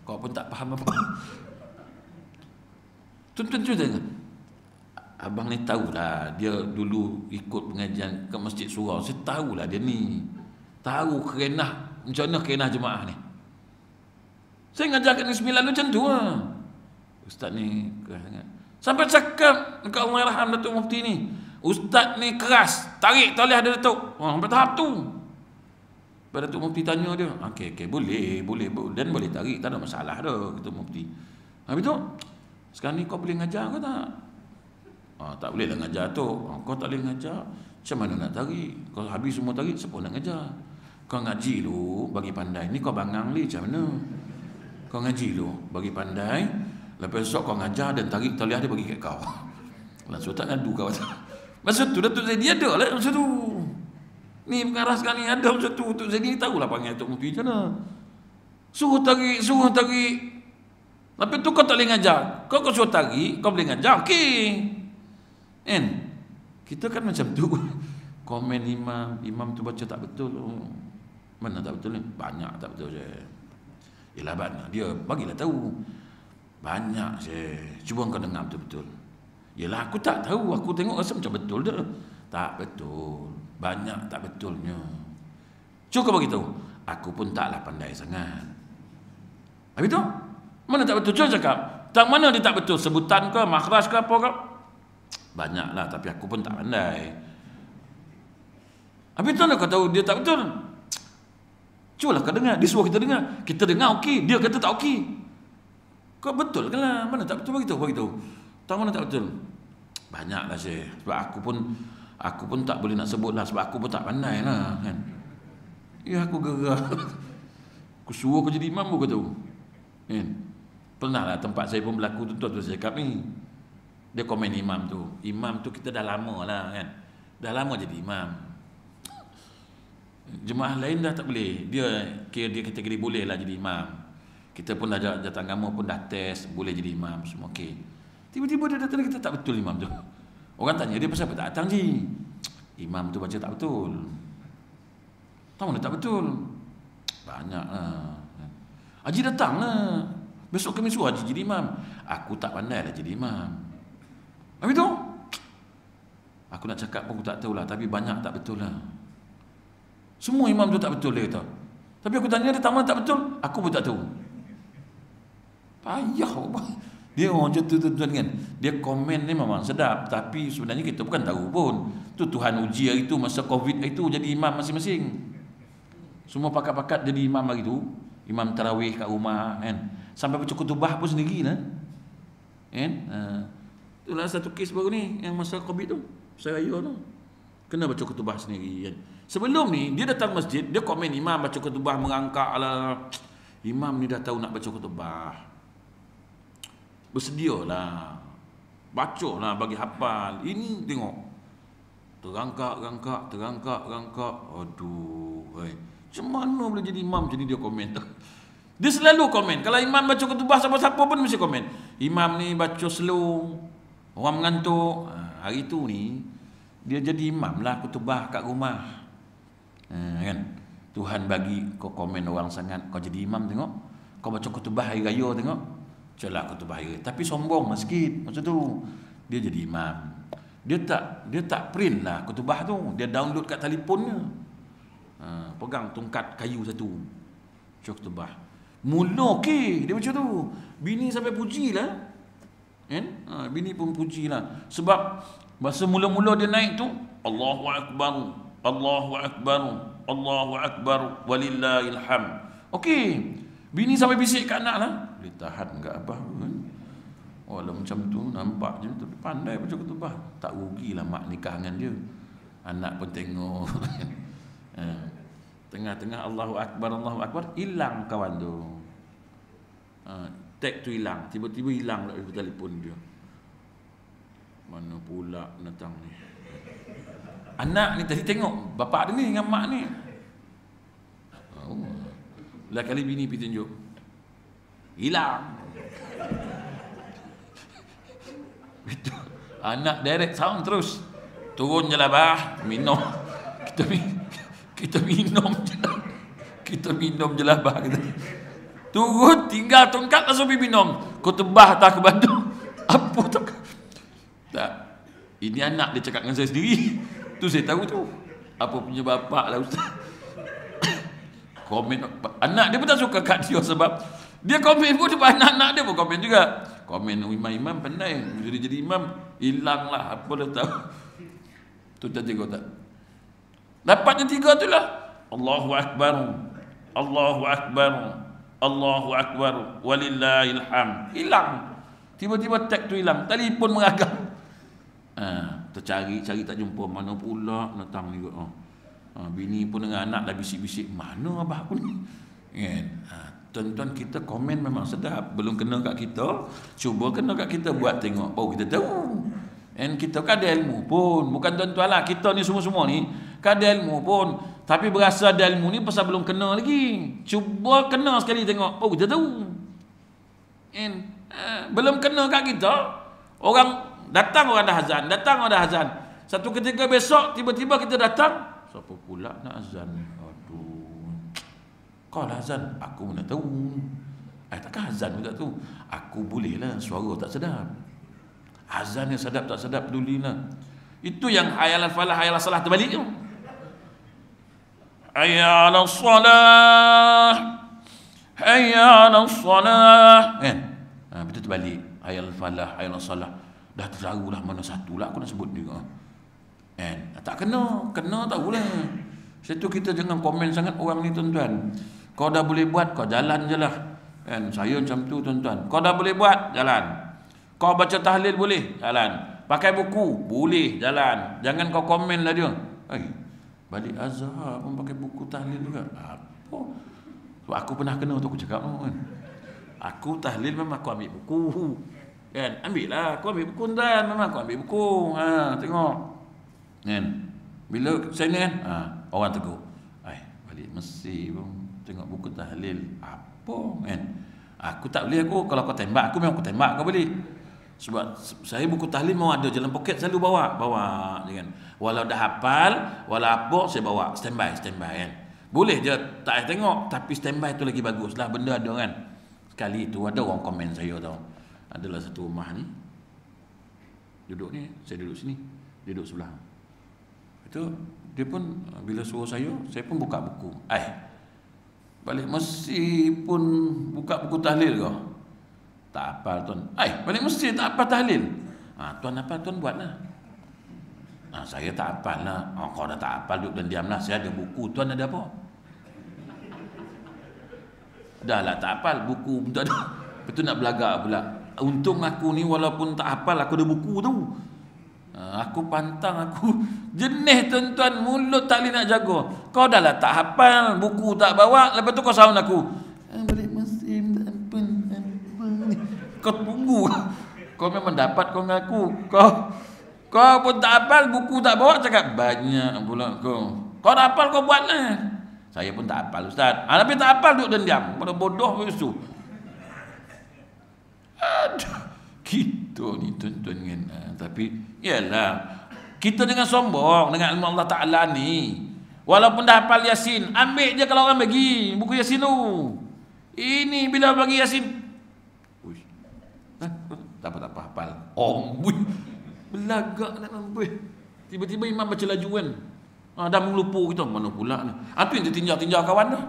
Kau pun tak faham apa. Tuan-tuan, abang ni tahulah, dia dulu ikut pengajian ke Masjid Surau. Saya tahulah dia ni, tahu kerenah, macam mana kerenah jemaah ni. Saya ngajar kat Negeri Sembilan macam tu lah. Ustaz ni keras sangat. Sampai cakap dekat Allahyarham Datuk Mufti ni, ustaz ni keras, tarik taliah dia Datuk. Sampai tahap tu. Pada Datuk Mufti tanya dia, okey, boleh, dan boleh tarik, tak ada masalah dah, Datuk Mufti. Habis tu, Sekarang ni kau boleh ngajar ke tak? Tak boleh lah ngajar tu. Kau tak boleh ngajar, macam mana nak tarik? Kau habis semua tarik, siapa nak ngajar? Kau ngaji dulu, bagi pandai. Ni kau bangang ni macam mana? Kau ngaji dulu, bagi pandai. Lepas esok kau ngajar dan tarik taliah dia bagi kat kau. Langsung tak ngadu kau. Masa tu Datuk Zaidi ada lah masa tu. Ni pengarah sekarang ni ada masa tu. Datuk Zaidi tahulah panggil Datuk Mufi macam mana. Suruh tarik. Lepas tu kau tak boleh ngajar. Kau suruh tarik, kau boleh ngajar. Okey. Kan? Kita kan macam tu. Komen imam tu baca tak betul. Mana tak betul ni? Banyak tak betul je. Yelah banyak dia, bagilah tahu. Banyak je. Cuba kau dengar betul-betul. Yelah aku tak tahu, aku tengok rasa macam betul dah. Tak betul. Banyak tak betulnya. Cuba kau bagi tahu. Aku pun taklah pandai sangat. Habis tu? Mana tak betul? Cuba cakap. Tak mana dia tak betul? Sebutan ke, makhraj ke apa ke? Banyaklah, tapi aku pun tak pandai. Habis tu kau tahu dia tak betul? Cubalah kau dengar. Dia suruh kita dengar. Kita dengar okey, dia kata tak okey. Kau betul ke lah? Mana tak betul? Bagi tahu. Tahu mana tak betul? Banyaklah Syekh. Sebab aku pun tak boleh nak sebut lah. Sebab aku pun tak pandai lah kan. Ya aku gerak. Aku suruh kau jadi imam pun kau tahu kan. Pernah lah tempat saya pun berlaku tu saya cakap ni. Dia komen imam tu kita dah lama lah kan. Dah lama jadi imam. Jemaah lain dah tak boleh. Dia kategori boleh lah jadi imam. Kita pun dah datang agama pun dah test boleh jadi imam semua okey. Tiba-tiba dia datang kita tak betul imam tu. Orang tanya dia pasal apa tak datang je. Imam tu baca tak betul. Tahu mana tak betul? Banyaklah. Haji datang lah. Besok kami suruh Haji jadi imam. Aku tak pandai lah jadi imam. Habis tu? Aku nak cakap pun aku tak tahulah. Tapi banyak tak betul lah. Semua imam tu tak betul dia kata. Tapi aku tanya dia tak mana tak betul. Aku pun tak tahu. Payah. Dia orang macam tu tuan-tuan kan. Dia komen ni memang sedap. Tapi sebenarnya kita bukan tahu pun. Tu Tuhan uji hari tu masa Covid itu jadi imam masing-masing. Semua pakat-pakat jadi imam hari tu. Imam tarawih kat rumah kan. Sampai baca khutbah pun sendiri lah. Kan? Itulah satu kes baru ni yang masa Covid tu. Saya raya tu. Kena baca khutbah sendiri kan. Sebelum ni dia datang masjid, dia komen imam baca khutbah merangkak lah. Imam ni dah tahu nak baca khutbah. Bersedialah. Bacalah bagi hafal. Ini tengok. Terangkak. Aduh. Macam mana boleh jadi imam? Jadi dia komen tu. Dia selalu komen. Kalau imam baca khutbah siapa-siapa pun mesti komen. Imam ni baca slow. Orang mengantuk. Hari tu ni dia jadi imam lah khutbah kat rumah. Kan? Tuhan bagi kau komen orang sangat, kau jadi imam tengok. Kau baca khutbah hari raya tengok. Celah khutbah hari raya. Tapi sombong sikit macam tu. Dia jadi imam. Dia tak print lah khutbah tu. Dia download kat telefonnya. Pegang tongkat kayu satu. Baca khutbah. Mula okey dia macam tu. Bini sampai pujilah. Kan? Bini pun pujilah. Sebab masa mula-mula dia naik tu Allahu Akbar, Allahu Akbar, Allahu Akbar, walillahil hamd. Okey. Bini sampai bisik kat anak lah. Boleh tahan ke abah kan? Oh lah macam tu nampak je tu pandai baca khutbah. Tak rugilah mak nikah dengan dia. Anak pun tengok. Tengah-tengah Allahu Akbar, Allahu Akbar, hilang kawan tu. Tag tu hilang, tiba-tiba hilang dari telefon dia. Mana pula datang ni? Anak ni tadi tengok bapak dia ni dengan mak ni. Lah kali bini pergi tunjuk. Hilang. Itu anak direct sound terus. Turun je lah bah, minum. Kita minum je lah. Kita minum je lah bah. Turun, tinggal tongkat langsung pergi minum. Kau tebah tak ke bantu. Apa tak? Tak. Ini anak dia cakap dengan saya sendiri. Tu saya tahu tu. Apa punya bapak lah ustaz. Komen anak dia pun tak suka kat dia sebab dia komen pun sebab anak-anak dia pun komen juga. Komen imam-imam pandai. Jadi imam hilang lah. Apa dah tahu. Tu tak tengok tak. Dapatnya tiga tu lah. Allahu Akbar. Allahu Akbar. Allahu Akbar. Walillahil hamd. Hilang. Tiba-tiba tag tu hilang, telefon meragam. Tercari tak jumpa, mana pula datang juga. Bini pun dengan anak dah bisik-bisik, mana abah aku ni? Kan? Tuan-tuan, kita komen memang sedap. Belum kena kat kita, cuba kena kat kita, buat tengok, baru kita tahu. And kita kan ada ilmu pun. Bukan tuan-tuan lah, kita ni semua-semua ni kan ada ilmu pun. Tapi berasa ada ilmu ni pasal belum kena lagi. Cuba kena sekali tengok, baru kita tahu. And belum kena kat kita, orang datang orang dah azan. Satu ketika besok tiba-tiba kita datang, siapa pula nak azan? Aduh, kau dah azan, aku mana tahu. Takkan azan pun tak tahu. Aku boleh lah, suara tak sedap. Azan yang sedap tak sedap pedulilah. Itu yang hayal al-falah, hayal al-salah terbalik tu. Hayya 'alas salah, hayya 'alas salah. Betul terbalik. Hayya al-falah, hayya 'alas salah. Dah terlalulah mana satu lah aku nak sebut juga. Tak kena tahulah. Situ kita jangan komen sangat orang ni tuan-tuan. Kau dah boleh buat, kau jalan je lah. Saya macam tu tuan-tuan. Kau dah boleh buat, jalan. Kau baca tahlil boleh, jalan. Pakai buku, boleh, jalan. Jangan kau komen lah dia. Balik Azhar pun pakai buku tahlil juga. Apa? So, aku pernah kena tu, aku cakap kan. Aku tahlil memang aku ambil buku. Ambil lah, aku ambil buku tuan. Memang aku ambil buku. Tengok. Bila saya ni orang tegur. Balik Mesir pun tengok buku tahlil. Apa aku tak boleh. Kalau kau tembak aku, memang aku tembak kau balik. Sebab saya buku tahlil mau ada dalam poket, selalu bawa je kan. Walau dah hafal, walau apa saya bawa standby kan. Boleh je tak tengok, tapi standby tu lagi bagus lah. Benda ada kan. Sekali tu ada orang komen saya tau. Adalah satu rumah ni, duduk ni, saya duduk sini, dia duduk sebelah. Itu dia pun bila suruh saya pun buka buku. Balik Mesir pun buka buku tahlil kau. Tak hafal tuan. Balik Mesir tak hafal tahlil. Tuan hafal, tuan buatlah. Saya tak hafal lah. Kau dah tak hafal, duduk dan diamlah. Saya ada buku, tuan ada apa? Dah lah tak hafal, buku pun tak ada. Betul nak belagak pula. Untung aku ni walaupun tak hafal, aku ada buku tu. Aku pantang, aku jenis tuan-tuan, mulut tak boleh nak jaga. Kau dah lah tak hafal, buku tak bawa, lepas tu kau sound aku. Balik Mesir tak hafal. Kau tunggu. Kau memang dapat kau ngaku. Kau pun tak hafal, buku tak bawa, cakap banyak pula kau. Kau dah hafal, kau buatlah. Saya pun tak hafal ustaz. Tapi tak hafal duduk dan diam. Pada bodoh begitu. Aduh, gitu ni tuan-tuan kan. Tapi yalah, kita jangan sombong dengan ilmu Allah Ta'ala ni. Walaupun dah hafal Yasin, ambil je kalau orang bagi buku Yasin tu. Ini bila bagi Yasin, tak apa hafal. Belagak nak nampak. Tiba-tiba imam baca laju kan. Dah melupu kita, mana pula ni. Itu yang dia tinjau-tinjau kawan tu.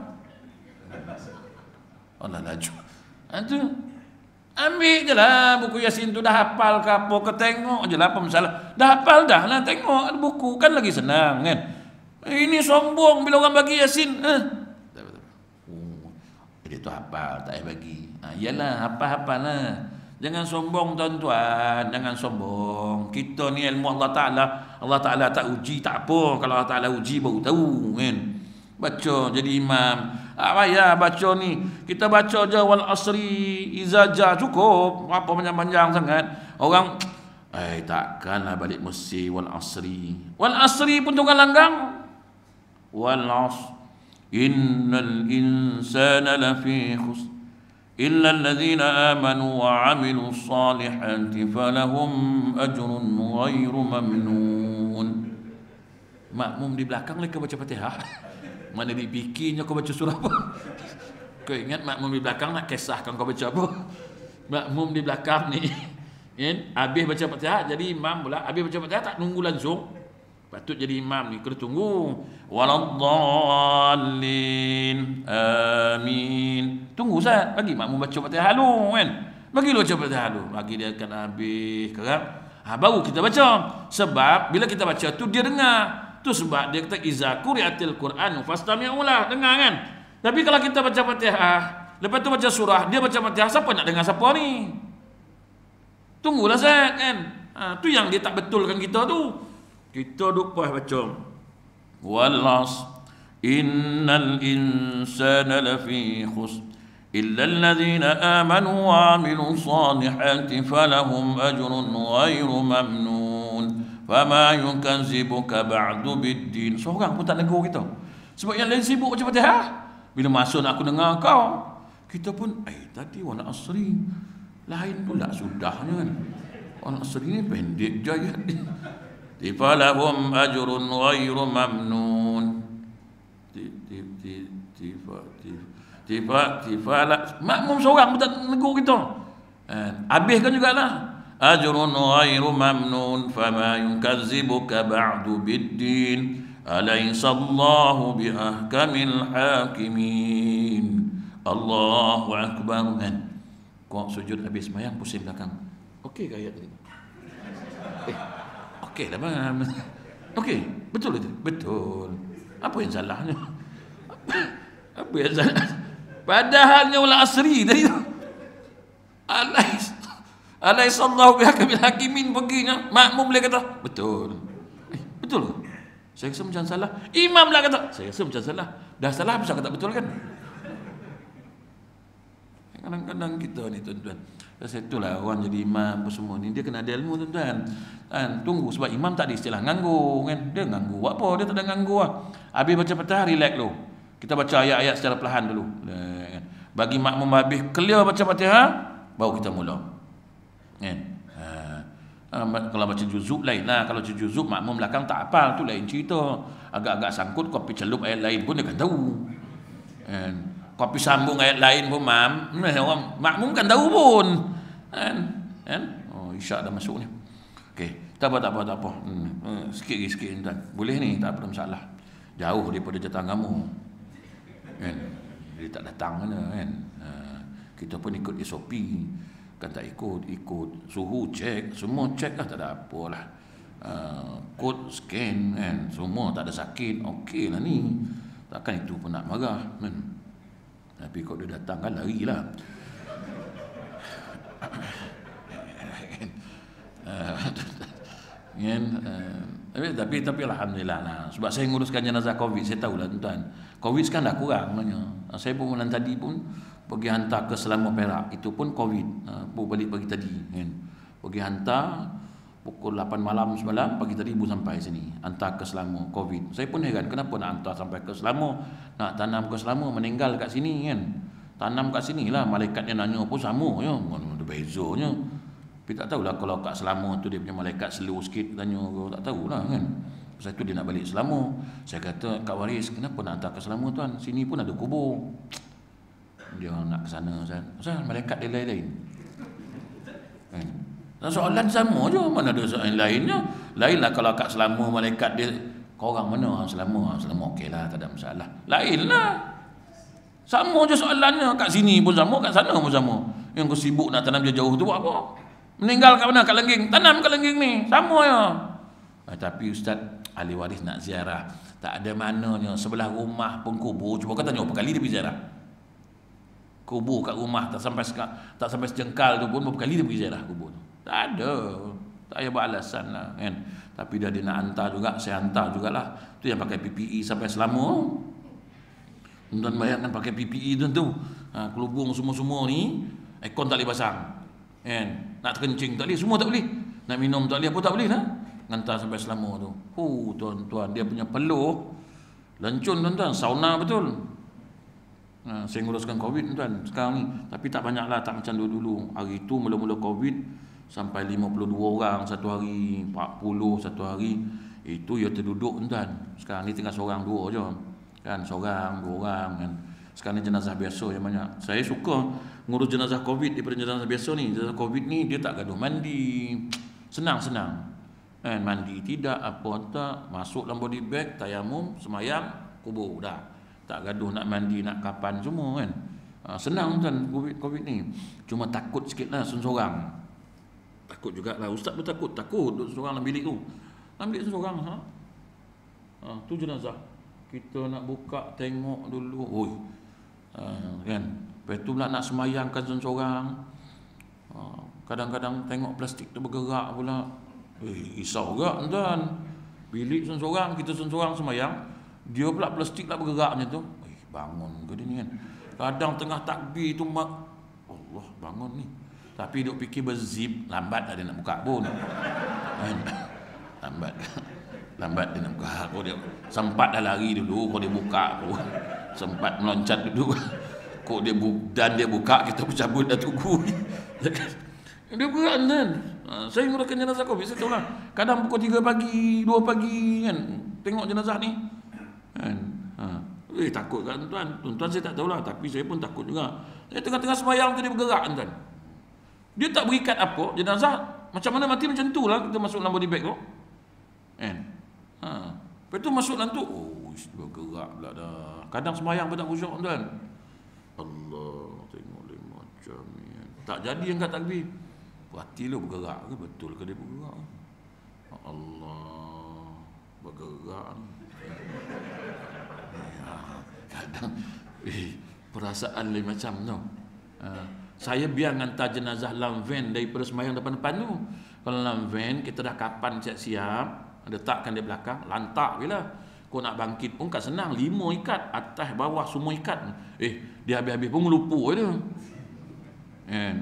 Allah laju. Itu ambil je lah buku Yasin tu, dah hafal ke apa ke, tengok je lah apa masalah. Dah hafal dah lah, tengok buku kan lagi senang kan. Ini sombong bila orang bagi Yasin. Dia tu hafal, tak payah bagi. Yalah, hafal-hafal lah. Jangan sombong tuan-tuan, jangan sombong. Kita ni ilmu Allah Ta'ala tak uji, tak apa. Kalau Allah Ta'ala uji baru tahu kan. Baca jadi imam. Ya baca ni, kita baca je wal asri izaja, cukup. Apa panjang-panjang sangat. Orang takkanlah balik Mesir wal asri. Wal asri pun tukang langgang. Wal asr innal insana lafi khusr illa alladhina amanu wa 'amilus salihati falahum ajrun ghairu mamnun. Makmum di belakang lagi baca Fatihah. Mana dipikirnya kau baca surah apa? Kau ingat makmum di belakang nak kisahkan kau baca apa? Makmum di belakang ni habis baca Fatihah jadi imam pula. Habis baca Fatihah tak nunggu langsung. Patut jadi imam ni kena tunggu. Waladdallin amin. Tunggu Ustaz, bagi makmum baca Fatihah dulu kan. Bagi lu baca Fatihah dulu. Bagi dia akan habis sekarang. Baru kita baca. Sebab bila kita baca tu dia dengar. Tu sebab dia kata iza quri'atil Qur'an fastami'ulah, dengar kan. Tapi kalau kita baca Fatihah, lepas tu baca surah, dia baca Fatihah, siapa nak dengar siapa ni? Tunggulah Zat kan. Tu yang dia tak betulkan kita tu. Kita duk puas baca. Wal 'asr innal insana lafi khusr illa alladhina amanu wa 'amilus salihati falahum ajrun ghairu mamnun fama yukazzibuka ba'du biddin. Seorang pun tak negur kita. Sebab yang lain sibuk baca Fatihah. Bila masuk nak aku dengar kau, kita pun tadi wal 'asri lain pula sudahnya kan. Wal 'asri ni pendek je ayat ni. Falahum ajrun ghairu mamnun. Makmum seorang pun tak negur kita. Habiskan jugalah. Ajrun ghairu mamnun fama yukazzibuka ba'du biddin alaysa Allahu biahkamil hakimin. Allahu akbar. Kau sujud habis sembahyang pusing belakang. Okey ke ayat tadi? Okey lah bang. Okey, betul itu. Betul. Apa yang salahnya? Apa yang salah? Padahalnya wal 'asri tadi tu. Alaihissallahu bihakamil hakimin perginya. Makmum boleh kata betul. Betul ke? Saya rasa macam salah. Imam lah kata saya rasa macam salah. Dah salah bisa kata betul kan? Kadang-kadang kita ni tuan-tuan, rasa itulah orang jadi imam apa semua ni dia kena ada ilmu tuan-tuan. Tunggu sebab imam tak ada istilah nganggu kan. Dia nganggu buat apa? Dia tak ada nganggu lah. Habis baca Fatihah relax dulu. Kita baca ayat-ayat secara perlahan dulu. Bagi makmum habis clear baca Fatihah baru kita mula. Kan? Kalau baca juzuk lain lah. Kalau baca juzuk makmum belakang tak hafal tu lain cerita. Agak-agak sangkut kopi celup ayat lain pun dia kan tahu. Kopi sambung ayat lain pun orang makmum kan tahu pun. Oh, isyak dah masuk ni. Okey, tak apa. Sikit tuan. Boleh ni, tak ada masalah. Jauh daripada jatah kamu. Kan? Dia tak datang mana kan. Kita pun ikut SOP. Kan tak ikut suhu cek, semua cek lah, tak ada apalah. Kod scan kan, semua tak ada sakit. Okey lah ni. Takkan itu pun nak marah kan. Tapi kalau dia datang kan larilah. Tapi alhamdulillah lah. Sebab saya nguruskan jenazah Covid, saya tahulah tuan. Covid sekarang dah kurang sebenarnya. Saya pun bulan tadi pun pergi hantar ke Selangor Perak, itu pun Covid. Balik pagi tadi kan. Pergi hantar pukul 8 malam semalam, pagi tadi ibu sampai sini, hantar ke Selangor Covid. Saya pun heran kenapa nak hantar sampai ke Selangor, nak tanam ke Selangor, meninggal kat sini kan. Tanam kat sini lah, malaikatnya nanya pun sama ya, ada bezanya. Tapi tak tahulah kalau kat Selangor tu dia punya malaikat slow sikit tanya, tak tahulah kan. Pasal tu dia nak balik Selangor. Saya kata, Kak Waris, kenapa nak hantar ke Selangor tuan? Sini pun ada kubur. Dia nak ke sana. Pasal malaikat dia lain-lain kan. Soalan sama je, mana ada soalan lainnya. Lainlah kalau kat Selangor malaikat dia, kau orang mana? Selangor okeylah, tak ada masalah. Lainlah. Sama je soalannya, kat sini pun sama, kat sana pun sama. Yang kau sibuk nak tanam jauh tu buat apa? Meninggal kat mana? Kat Lengging. Tanam kat Lengging ni, sama je. Tapi ustaz, ahli waris nak ziarah, tak ada mananya. Sebelah rumah pun kubur. Cuba kau tanya berapa kali dia pergi ziarah? Kubur kat rumah tak sampai sejengkal tu pun berapa kali dia pergi ziarah kubur tu? Tak ada. Tak payah beralasan lah kan. Tapi dia nak hantar juga, saya hantar jugalah. Tu yang pakai PPE sampai Selangor. Tuan bayangkan pakai PPE tu. Kelubung semua-semua ni, aircon tak boleh pasang kan. Nak terkencing tak boleh, semua tak boleh. Nak minum tak boleh, apa tak boleh lah. Hantar sampai Selangor tu. Tuan-tuan, dia punya peluh lencun tuan-tuan, sauna betul. Saya nguruskan Covid tuan sekarang ni. Tapi tak banyak lah, tak macam dulu-dulu. Hari tu mula-mula Covid sampai 52 orang satu hari, 40 satu hari. Itu ya terduduk tuan. Sekarang ni tinggal seorang dua je kan, seorang dua orang kan. Sekarang ni jenazah biasa yang banyak. Saya suka ngurus jenazah Covid daripada jenazah biasa ni. Jenazah Covid ni dia tak gaduh mandi, senang-senang kan. Mandi tidak, apa tak, masuk dalam body bag, tayamum, semayang, kubur dah. Tak gaduh nak mandi, nak kapan semua kan. Senang tuan Covid ni. Cuma takut sikit lah seorang. Takut jugalah. Ustaz pun takut duduk seorang dalam bilik tu. Dalam bilik seorang tu jenazah. Kita nak buka tengok dulu. Kan. Lepas tu pula nak semayangkan seorang. Kadang-kadang tengok plastik tu bergerak pula. Risau juga tuan. Bilik seorang, kita seorang semayang, dia pula plastik lah bergerak macam tu. Bangun ke dia ni kan. Kadang tengah takbir tu Allah bangun ni. Tapi duk fikir berzip, lambat dah dia nak buka pun. Lambat dia nak buka. Kau dia sempat dah lari dulu, kau dia buka pun. Sempat meloncat dulu. Kok dia buka, kita bercabut dah tunggu. Dia berat kan. Saya menguruskan jenazah kau biasa tu lah. Kadang pukul 3 pagi, 2 pagi kan, tengok jenazah ni kan. Takut kan tuan saya tak tahulah, tapi saya pun takut juga. Saya tengah-tengah sembahyang tu dia bergerak tuan. Dia tak berikat apa, jenazah macam mana mati macam tu lah. Kita masuk dalam body bag tu kan. Lepas tu masuk dalam tu, dia bergerak pula dah. Kadang sembahyang pun tak khusyuk tuan. Allah, tengok dia macam ni kan. Tak jadi angkat takbir. Hati lu bergerak ke? Betul ke dia bergerak? Allah, bergerak. Kadang perasaan lain macam tu. Saya biar hantar jenazah dalam van daripada sembahyang depan-depan tu. Kalau dalam van kita dah kapan siap-siap, letakkan di belakang, lantak bila. Kau nak bangkit pun kan senang, 5 ikat, atas bawah semua ikat. Dia habis-habis pun lupa je.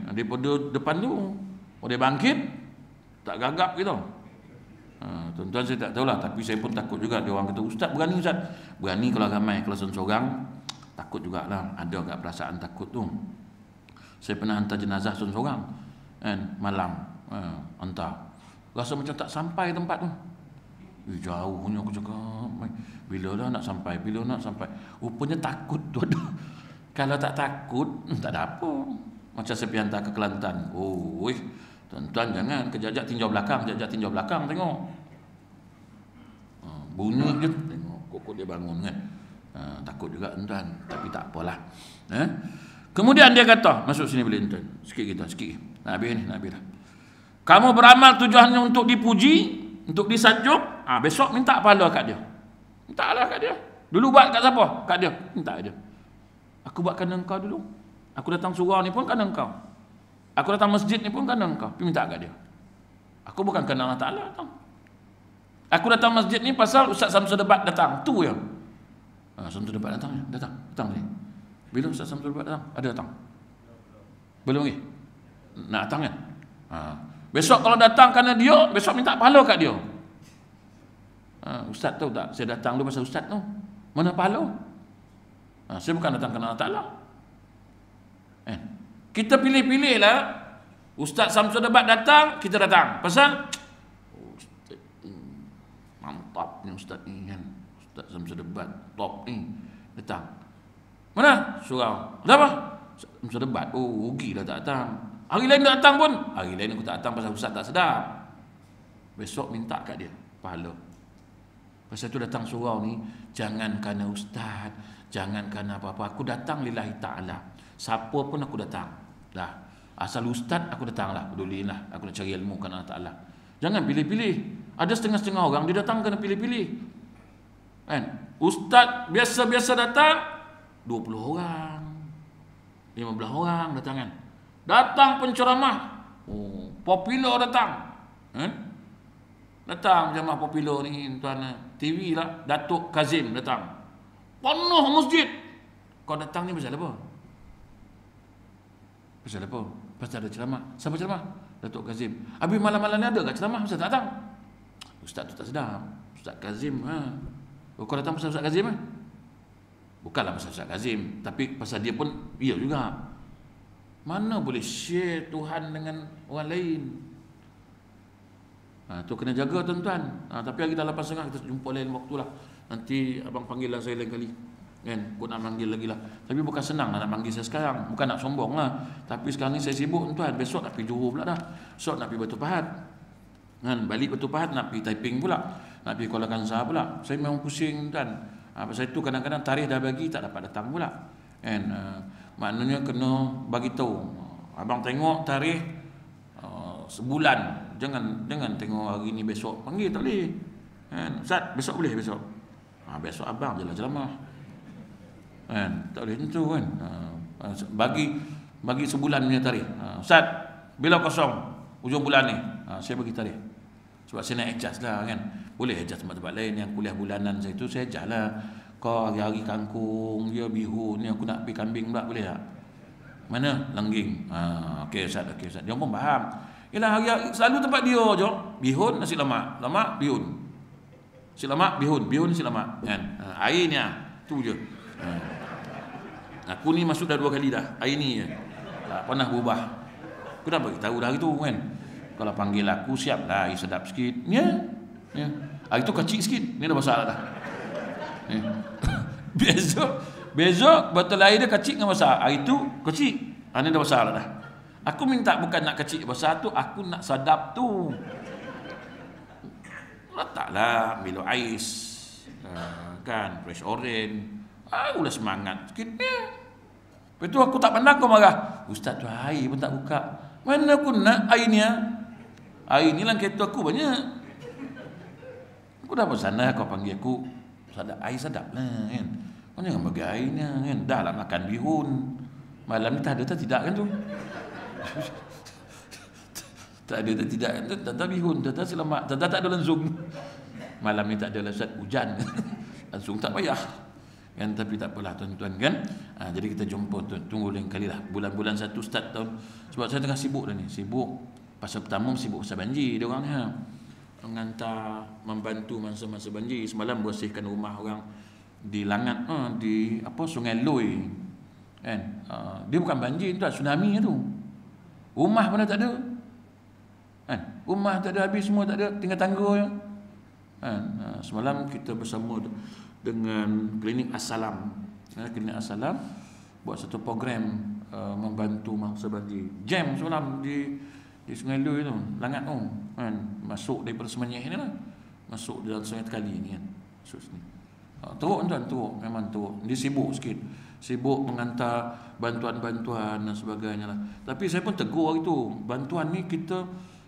Daripada depan tu, dia bangkit tak gagap gitu. Tuan-tuan saya tak tahulah, tapi saya pun takut juga. Dia orang kata, Ustaz berani Ustaz. Berani kalau ramai, kalau seorang takut jugalah. Ada agak perasaan takut tu. Saya pernah hantar jenazah seorang kan, malam hantar. Rasa macam tak sampai tempat tu. Jauhnya aku cakap, bila dah nak sampai, bila nak sampai. Rupanya takut tu. Kalau tak takut, tak ada apa. Macam saya pergi hantar ke Kelantan. Tuan-tuan jangan kejap-kejap tinjau belakang tengok. Bunyi je tengok kok dia bangun kan. Takut juga tuan, tapi tak apalah. Kemudian dia kata, masuk sini boleh tuan. Sikit. Nak habis dah. Kamu beramal tujuannya untuk dipuji, untuk disanjung, besok minta pahala kat dia. Mintalah kat dia. Dulu buat kat siapa? Kat dia. Minta aja. Aku buat kerana engkau dulu. Aku datang surau ni pun kerana engkau. Aku datang masjid ni pun kerana engkau. Pergi minta kat dia. Aku bukan kerana Allah Ta'ala datang. Aku datang masjid ni pasal Ustaz Samsul Debat datang. Tu ya. Samsul Debat datang. Datang ni. Bila Ustaz Samsul Debat datang? Ada datang? Belum lagi? Nak datang kan? Besok kalau datang kerana dia, besok minta pahala kat dia. Ustaz tahu tak? Saya datang dulu pasal Ustaz tu. Mana pahala? Saya bukan datang kerana Allah Ta'ala. Kita pilih-pilih lah. Ustaz Samsul Debat datang, kita datang. Pasal Ustaz mantap ni Ustaz ni kan. Ustaz Samsul Debat top ni datang. Mana? Surau. Ada apa? Samsul Debat. Rugilah tak datang. Hari lain tak datang pun. Hari lain aku tak datang pasal Ustaz tak sedap. Besok minta kat dia pahala. Pasal tu datang surau ni, jangan kerana Ustaz, jangan kerana apa-apa. Aku datang lillahi ta'ala. Siapa pun aku datang. Dah. Asal Ustaz aku datang lah. Pedulilah. Aku nak cari ilmu kerana Allah Ta'ala. Jangan pilih-pilih. Ada setengah-setengah orang dia datang kerana pilih-pilih. Kan? Ustaz biasa-biasa datang 20 orang. 15 orang datang kan. Datang penceramah. Popular datang. Datang jemaah popular ni tuan TV lah. Datuk Kazim datang. Penuh masjid. Kau datang ni pasal apa? Pasal apa? Pasal ada ceramah. Siapa ceramah? Datuk Kazim. Habis malam-malam ni ada kat ceramah? Ustaz tak datang? Ustaz tu tak sedap. Ustaz Kazim. Kau datang pasal Ustaz Kazim Bukanlah pasal Ustaz Kazim, tapi pasal dia pun dia juga. Mana boleh share Tuhan dengan orang lain? Tu kena jaga tuan-tuan. Tapi hari dah 8.30 kita jumpa lain waktu lah. Nanti abang panggillah saya lain kali. Kan, aku nak manggil lagi lah. Tapi bukan senang nak manggil saya sekarang. Bukan nak sombong lah. Tapi sekarang ni saya sibuk tuan. Besok nak pergi Johor pula dah. Besok nak pergi Batu Pahat. Kan, balik Batu Pahat nak pergi Taiping pula. Nak pergi Kuala Kangsar pula. Saya memang pusing tuan. Pasal itu kadang-kadang tarikh dah bagi tak dapat datang pula. Kan, maknanya kena bagi tahu. Abang tengok tarikh sebulan. Jangan tengok hari ni besok. Panggil tak boleh. Kan, Ustaz besok boleh besok. Besok abang je lah ceramah. Kan, tak boleh tentu kan. Bagi sebulan punya tarikh. Ustaz Bila kosong ujung bulan ni, saya bagi tarikh. Sebab saya nak adjust lah kan. Boleh adjust tempat-tempat lain yang kuliah bulanan saya tu, saya adjust lah. Kau hari-hari kangkung, dia bihun, ni aku nak pergi kambing pula, boleh tak? Mana? Lengging. Okey Ustaz, okey Ustaz. Dia pun faham. Yalah hari-hari selalu tempat dia je. Bihun, nasi lemak. Lemak, bihun. Nasi lemak, bihun. Bihun, nasi lemak. Kan? Air ni tu je. Aku ni masuk dah 2 kali dah. Air ni je. Tak pernah berubah. Aku dah beritahu dah hari tu kan. Kalau panggil aku, siap lah air sedap sikit. Ya. Air tu kecil sikit. Ni dah besar dah. Besok botol air dia kecil dengan besar. Air tu kecil. Ni dah besar dah. Aku minta bukan nak kecil besar tu, aku nak sedap tu. Letaklah Milo ais, kan, fresh orange. Udah semangat sikit ni. Lepas tu aku tak pandang kau marah. Ustaz tu air pun tak buka. Mana aku nak air ni? Air ni lah kereta aku banyak. Aku dah bersana kau panggil aku. Sedap, air sedap lah kan. Kau jangan bagi air ni kan. Dah lah makan bihun. Malam ni tak ada tak tidak kan tu. Tak ada tak tidak. Tak ada bihun, tak ada selamat, tak ada langsung. Malam ni tak ada Ustaz, hujan. Langsung tak payah. Kan, tapi tak apalah tuan-tuan kan. Jadi kita jumpa tunggu lain kali lah. Bulan-bulan 1 start tahun. Sebab saya tengah sibuk dah ni. Sibuk. Pasal pertama sibuk pasal banjir dia orang ni. Mengantar, membantu masa-masa banjir. Semalam bersihkan rumah orang di Langat, di Sungai Loi. Kan? Dia bukan banjir tu, tsunami tu. Rumah mana tak ada. Kan? Rumah tak ada, habis semua tak ada, tinggal tangga je. Kan? Semalam kita bersama dengan Klinik As-Salam. Klinik As-Salam buat satu program membantu mangsa banjir. Jam semalam di Sungai Loi tu, Langat tu. Kan? Masuk daripada Semenyih ni lah. Masuk dalam Sungai Tekali ni kan. Masuk sini. Teruk tuan, teruk. Memang teruk. Dia sibuk sikit. Sibuk mengantar bantuan-bantuan dan sebagainya lah. Tapi saya pun tegur hari tu. Bantuan ni kita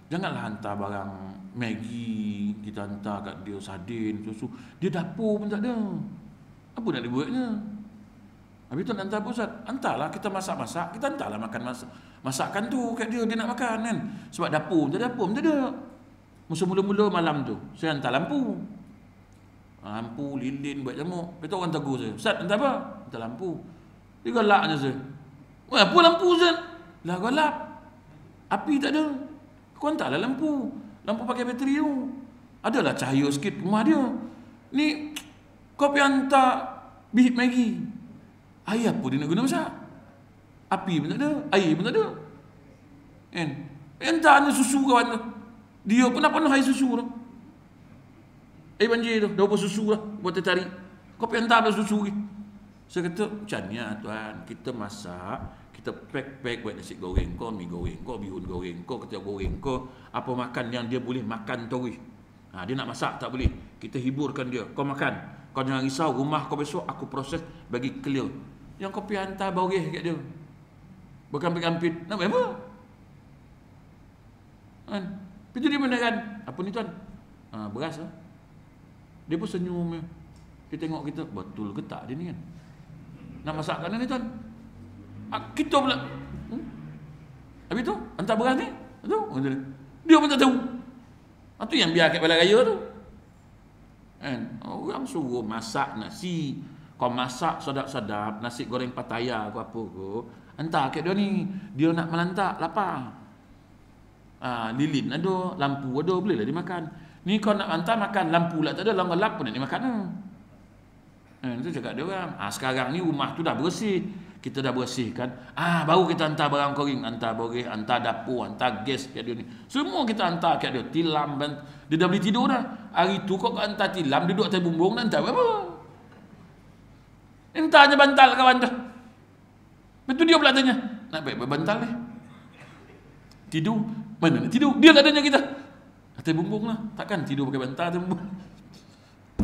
janganlah hantar barang Maggi, kita hantar kat dia sardin, susu. Dia dapur pun tak ada. Apa nak dibuatnya? Habis tu nak hantar apa Ustaz? Hantarlah kita masak-masak, kita hantarlah makan masakan tu kat dia nak makan kan. Sebab dapur pun tak ada. Masa mula-mula malam tu, saya hantar lampu. Lampu, lilin buat jamuk. Lepas tu orang tegur saya, Ustaz hantar apa? Hantar lampu. Dia galaknya saya. Apa lampu Ustaz? Lah galak. Api tak ada. Kau hantarlah lampu. Lampu pakai bateri tu. Adalah cahaya sikit rumah dia. Ni kau pergi hantar bihit Maggi. Air apa dia nak guna masak? Api pun tak ada, air pun tak ada. Kan? Hantar ni susu kawan tu. Dia pun nak penuh air susu tu. Air banjir tu, dah buat susu lah, buat tertarik. Kau pergi hantar dah susu lagi. Saya kata, macam ni lah tuan, kita masak, kita pack buat nasi goreng kau, mi goreng kau, bihun goreng kau, ketiak goreng kau, apa makan yang dia boleh makan tu. Dia nak masak tak boleh, kita hiburkan dia, kau makan. Kau jangan risau, rumah kau besok aku proses bagi clear. Yang kau pergi hantar boreh kat dia, berkampit-kampit, nak buat apa? Kan? Itu dia menekan, apa ni tuan? Beras lah. Dia pun senyum. Dia tengok kita, betul ke tak dia ni kan? Nak masakkan ni tuan? Kita pula. Habis tu, hantar beras ni. Dia pun tak tahu. Itu yang biar kat balai raya tu. Kan? Orang suruh masak nasi. Kau masak sedap-sedap, nasi goreng Pattaya ke apa ke, hantar kat dia ni. Dia nak melantak, lapar. Lilin ada, lampu ada, bolehlah dia makan. Ni kau nak hantar makan, lampu lah tak ada, lap pun nak dimakan. Itu cakap dia orang. Sekarang ni rumah tu dah bersih. Kita dah bersihkan. Baru kita hantar barang kering, hantar boreh, hantar dapur, hantar gas kat dia ni. Semua kita hantar kat dia. Tilam, dia dah boleh tidur dah. Hari tu kau hantar tilam, duduk atas bumbung, nak hantar apa? Hantarnya bantal kawan tu. Betul dia pula tanya, nak baik bantal ni? Tidur? Mana nak tidur? Dia tak tanya kita. Atas bumbung lah. Takkan tidur pakai bantal atas bumbung.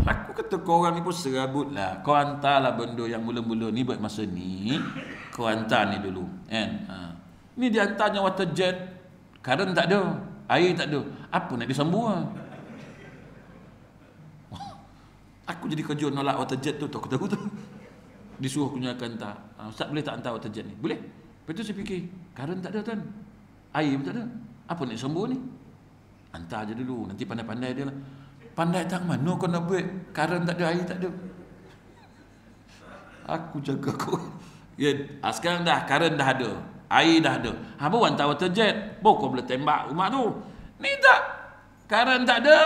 Aku kata korang ni pun serabut lah. Kau hantarlah benda yang mula-mula ni buat masa ni. Kau hantar ni dulu kan? Ni dia hantarnya water jet. Current tak ada, air tak ada. Apa nak disambung lah? Aku jadi kerja nolak water jet tu. Aku tahu tu. Disuruh aku nyalakan hantar. Ustaz boleh tak hantar water jet ni? Boleh. Lepas tu saya fikir, current tak ada tuan, Air pun tak ada. Apa nak sembuh ni? Hantar je dulu, nanti pandai-pandai dia lah. Pandai tak mana kau nak buat? Karen tak ada, air tak ada. Aku jaga kau. Ya, sekarang dah karen dah ada, air dah ada. Apa hantar water jet? Kau boleh tembak rumah tu. Ni tak. Karen tak ada,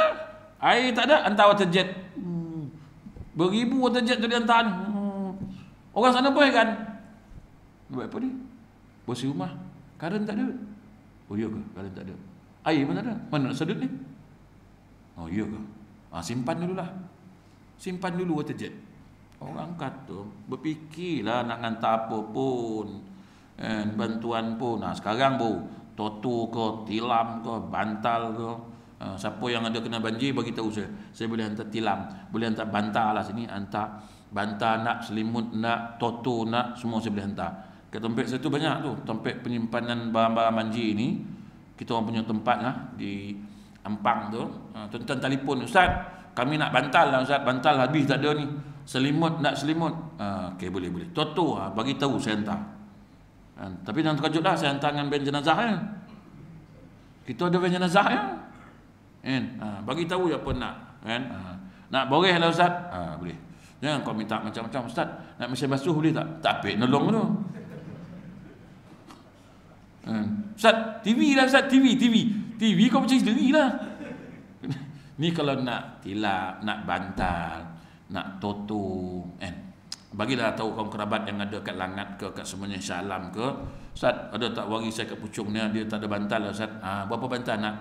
air tak ada, hantar water jet. Beribu water jet tu dia hantar ni. Orang sana boleh kan? Buat apa ni? Bersih rumah. Karen tak ada. Oh iya ke? Karen tak ada. Air pun tak ada. Mana nak sedut ni? Oh iya ke? Simpan dululah. Simpan dulu water jet. Orang kata berfikirlah nak hantar apa pun, bantuan pun. Sekarang Toto ke, tilam ke, bantal ke, siapa yang ada kena banjir bagi tahu saya boleh hantar tilam, boleh hantar bantal lah sini, hantar bantal nak, selimut nak, Toto nak, semua saya boleh hantar. Kat tempat saya tu banyak tu, tempat penyimpanan barang-barang banjir ni. Kita orang punya tempat lah di Ampang tu. Tuan-tuan telefon, Ustaz, kami nak bantal lah Ustaz, bantal habis tak ada ni. Selimut nak selimut. Okey, boleh. Toto bagi tahu saya hantar. Tapi jangan terkejut lah, saya hantar dengan van jenazah ya. Kita ada van jenazah ya. Bagi tahu apa nak. Nak boreh lah Ustaz. Boleh. Jangan kau minta macam-macam, Ustaz, nak mesin basuh boleh tak? Tak apik nolong tu. Ustaz, TV lah Ustaz, TV kau percaya sendiri lah. Ni kalau nak tilap, nak bantal, nak Toto, bagilah tahu kaum kerabat yang ada kat Langat ke, kat semuanya Shah Alam ke, Ustaz, ada tak wari saya kat Puchong ni, dia tak ada bantal lah Ustaz. Berapa bantal nak?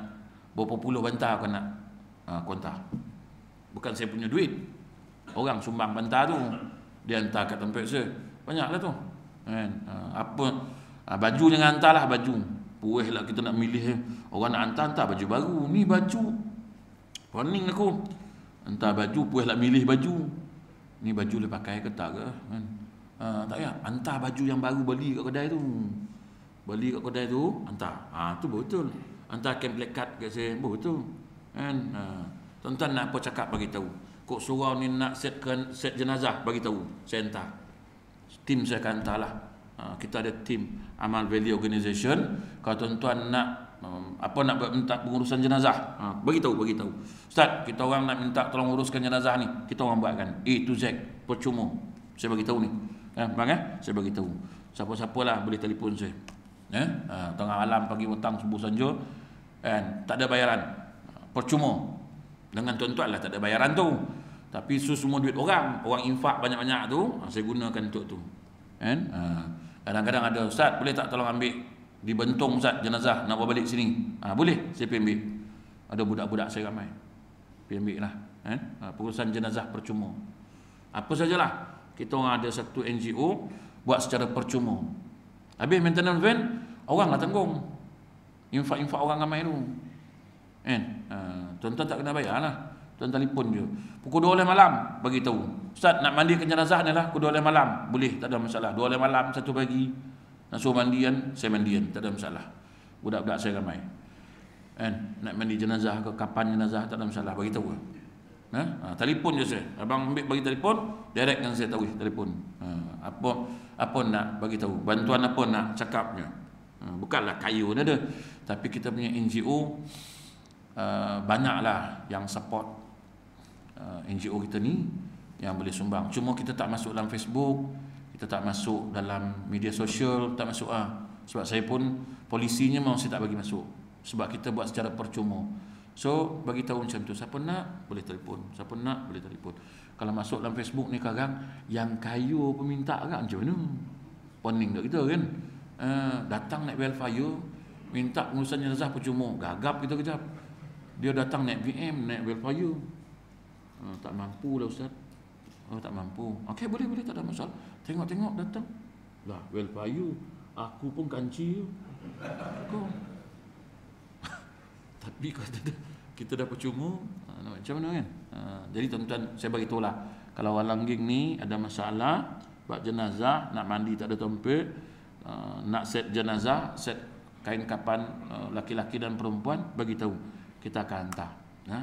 Berapa puluh bantal kau nak? Kau hantar. Bukan saya punya duit, orang sumbang bantal tu, dia hantar kat tempat saya. Banyaklah tu. Baju jangan hantar lah, baju. Puih lah kita nak milih. Orang nak hantar baju baru. Ni baju pening aku. Hantar baju, puih lah milih baju. Ni baju boleh pakai ke tak ke? Tak payah. Hantar baju yang baru beli kat kedai tu. Beli kat kedai tu, hantar. Tu betul. Hantar template card kat saya, betul. Tuan-tuan nak apa cakap bagi tahu. Kok surau ni nak set jenazah bagi tahu. Saya hantar. Tim saya akan hantar lah. Kita ada tim Amal Value Organisation. Kalau tuan-tuan nak nak minta pengurusan jenazah, bagi tahu. Ustaz, kita orang nak minta tolong uruskan jenazah ni, kita orang buatkan A to Z, percuma. Saya bagi tahu ni. Bang saya bagi tahu. Siapa-siapa lah boleh telefon saya. Tengah malam, pagi, petang, subuh, senja, tak ada bayaran. Percuma. Dengan tuan-tuan lah tak ada bayaran tu. Tapi semua duit orang infak banyak-banyak tu, saya gunakan untuk tu. Kadang-kadang ada, Ustaz, boleh tak tolong ambil di Bentong Ustaz jenazah nak bawa balik sini? Boleh, saya pergi ambil. Ada budak-budak saya ramai, pergi ambil lah. Pengurusan jenazah percuma. Apa sajalah, kita orang ada satu NGO buat secara percuma. Habis maintenance van, orang lah tanggung. Infak-infak orang ramai tu. Tuan-tuan tak kena bayar lah. Tuan telefon je. Pukul 12 malam bagi tahu. Ustaz, nak mandikan jenazah ni lah pukul 12 malam. Boleh, tak ada masalah. 12 malam, 1 pagi. Nak suruh mandian, saya mandian, tak ada masalah. Budak-budak saya ramai. Nak mandi jenazah ke, kapan jenazah, tak ada masalah, bagi tahu. Telefon je saya. Abang ambil bagi telefon, direct dengan saya tahu telefon. Apa nak bagi tahu. Bantuan apa nak cakapnya. Bukanlah kayu ada. Tapi kita punya NGO banyaklah yang support NGO kita ni, yang boleh sumbang. Cuma kita tak masuk dalam Facebook, kita tak masuk dalam media sosial, tak masuk sebab saya pun polisinya memang saya tak bagi masuk, sebab kita buat secara percuma. So bagi tahu macam tu, siapa nak boleh telefon, siapa nak boleh telefon. Kalau masuk dalam Facebook ni sekarang, yang kayu peminta kan macam mana? Pening tak kita kan? Datang naik welfare, minta pengurusan jenazah percuma, gagap kita kejap. Dia datang naik VM, naik welfare. Tak mampu lah Ustaz. Tak mampu. Okey, boleh, tak ada masalah. Tengok datang. Lah, welfare. Aku pun kanci. Kau. Tapi kita dah percuma, macam mana kan? Jadi tuan-tuan, saya bagi tahu lah. Kalau orang langgeng ni ada masalah, buat jenazah, nak mandi tak ada tempat, nak set jenazah, set kain kapan laki-laki dan perempuan, bagi tahu. Kita akan hantar.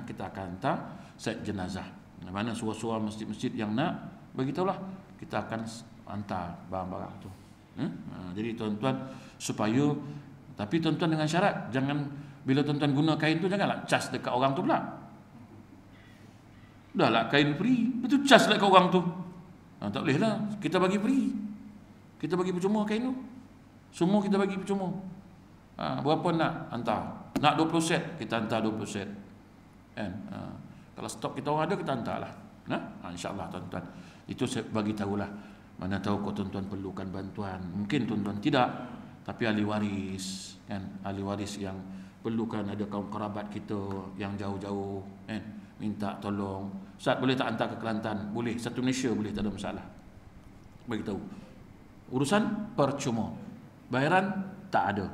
Kita akan hantar set jenazah. Mana surau-surau masjid-masjid yang nak, bagi tahulah. Kita akan hantar barang-barang tu. Jadi tuan-tuan, supaya Tapi tuan-tuan dengan syarat, jangan bila tuan-tuan guna kain tu janganlah cas dekat orang tu pula. Dah lah kain free, itu cas dekat orang tu. Tak boleh lah, kita bagi free. Kita bagi percuma kain tu. Semua kita bagi percuma. Berapa nak hantar? Nak 20 set, kita hantar 20 set. Kan? Kalau stok kita orang ada, kita hantar lah. InsyaAllah tuan-tuan. Itu saya bagi tahulah. Mana tahu kau tuan-tuan perlukan bantuan. Mungkin tuan-tuan tidak, tapi ahli waris, kan? Ahli waris yang perlukan, ada kaum kerabat kita yang jauh-jauh, kan? Minta tolong. Ustaz boleh tak hantar ke Kelantan? Boleh, satu Malaysia boleh, tak ada masalah. Bagi tahu. Urusan percuma. Bayaran tak ada.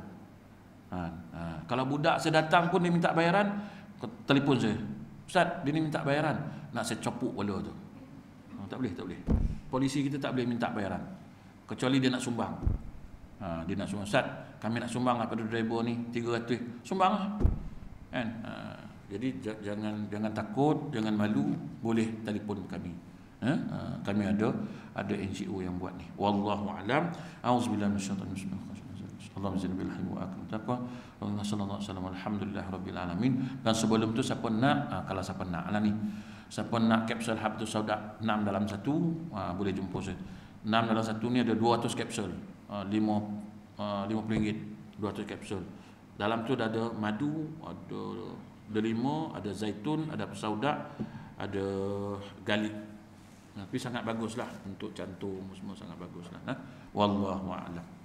Kalau budak saya datang pun dia minta bayaran, telefon saya. Ustaz, dia ni minta bayaran, nak saya copuk kepala tu. Tak boleh, tak boleh. Polisi kita tak boleh minta bayaran kecuali dia nak sumbang. Dia nak sumbang. Ustaz, kami nak sumbang pada driver ni 300. Sumbang lah. Kan? Jadi jangan takut, jangan malu, boleh telefon kami. Kami ada NGO yang buat ni. Wallahu a'lam. Auzubillahi minasyaitanir rajim. Allahumma zid bil hilmi wa akrim taqwa. Allahumma sallallahu alaihi wasallam alhamdulillah rabbil alamin. Dan sebelum tu siapa nak, kalau siapa nak lah ni, siapa nak kapsul Habtus Sauda 6 dalam 1, boleh jumpa saya. 6 dalam 1 ni ada 200 kapsul. RM50, 200 kapsul. Dalam tu dah ada madu, ada delima, ada zaitun, ada sauda, ada galik. Tapi sangat baguslah untuk jantung, semua sangat baguslah. Wallahu a'lam.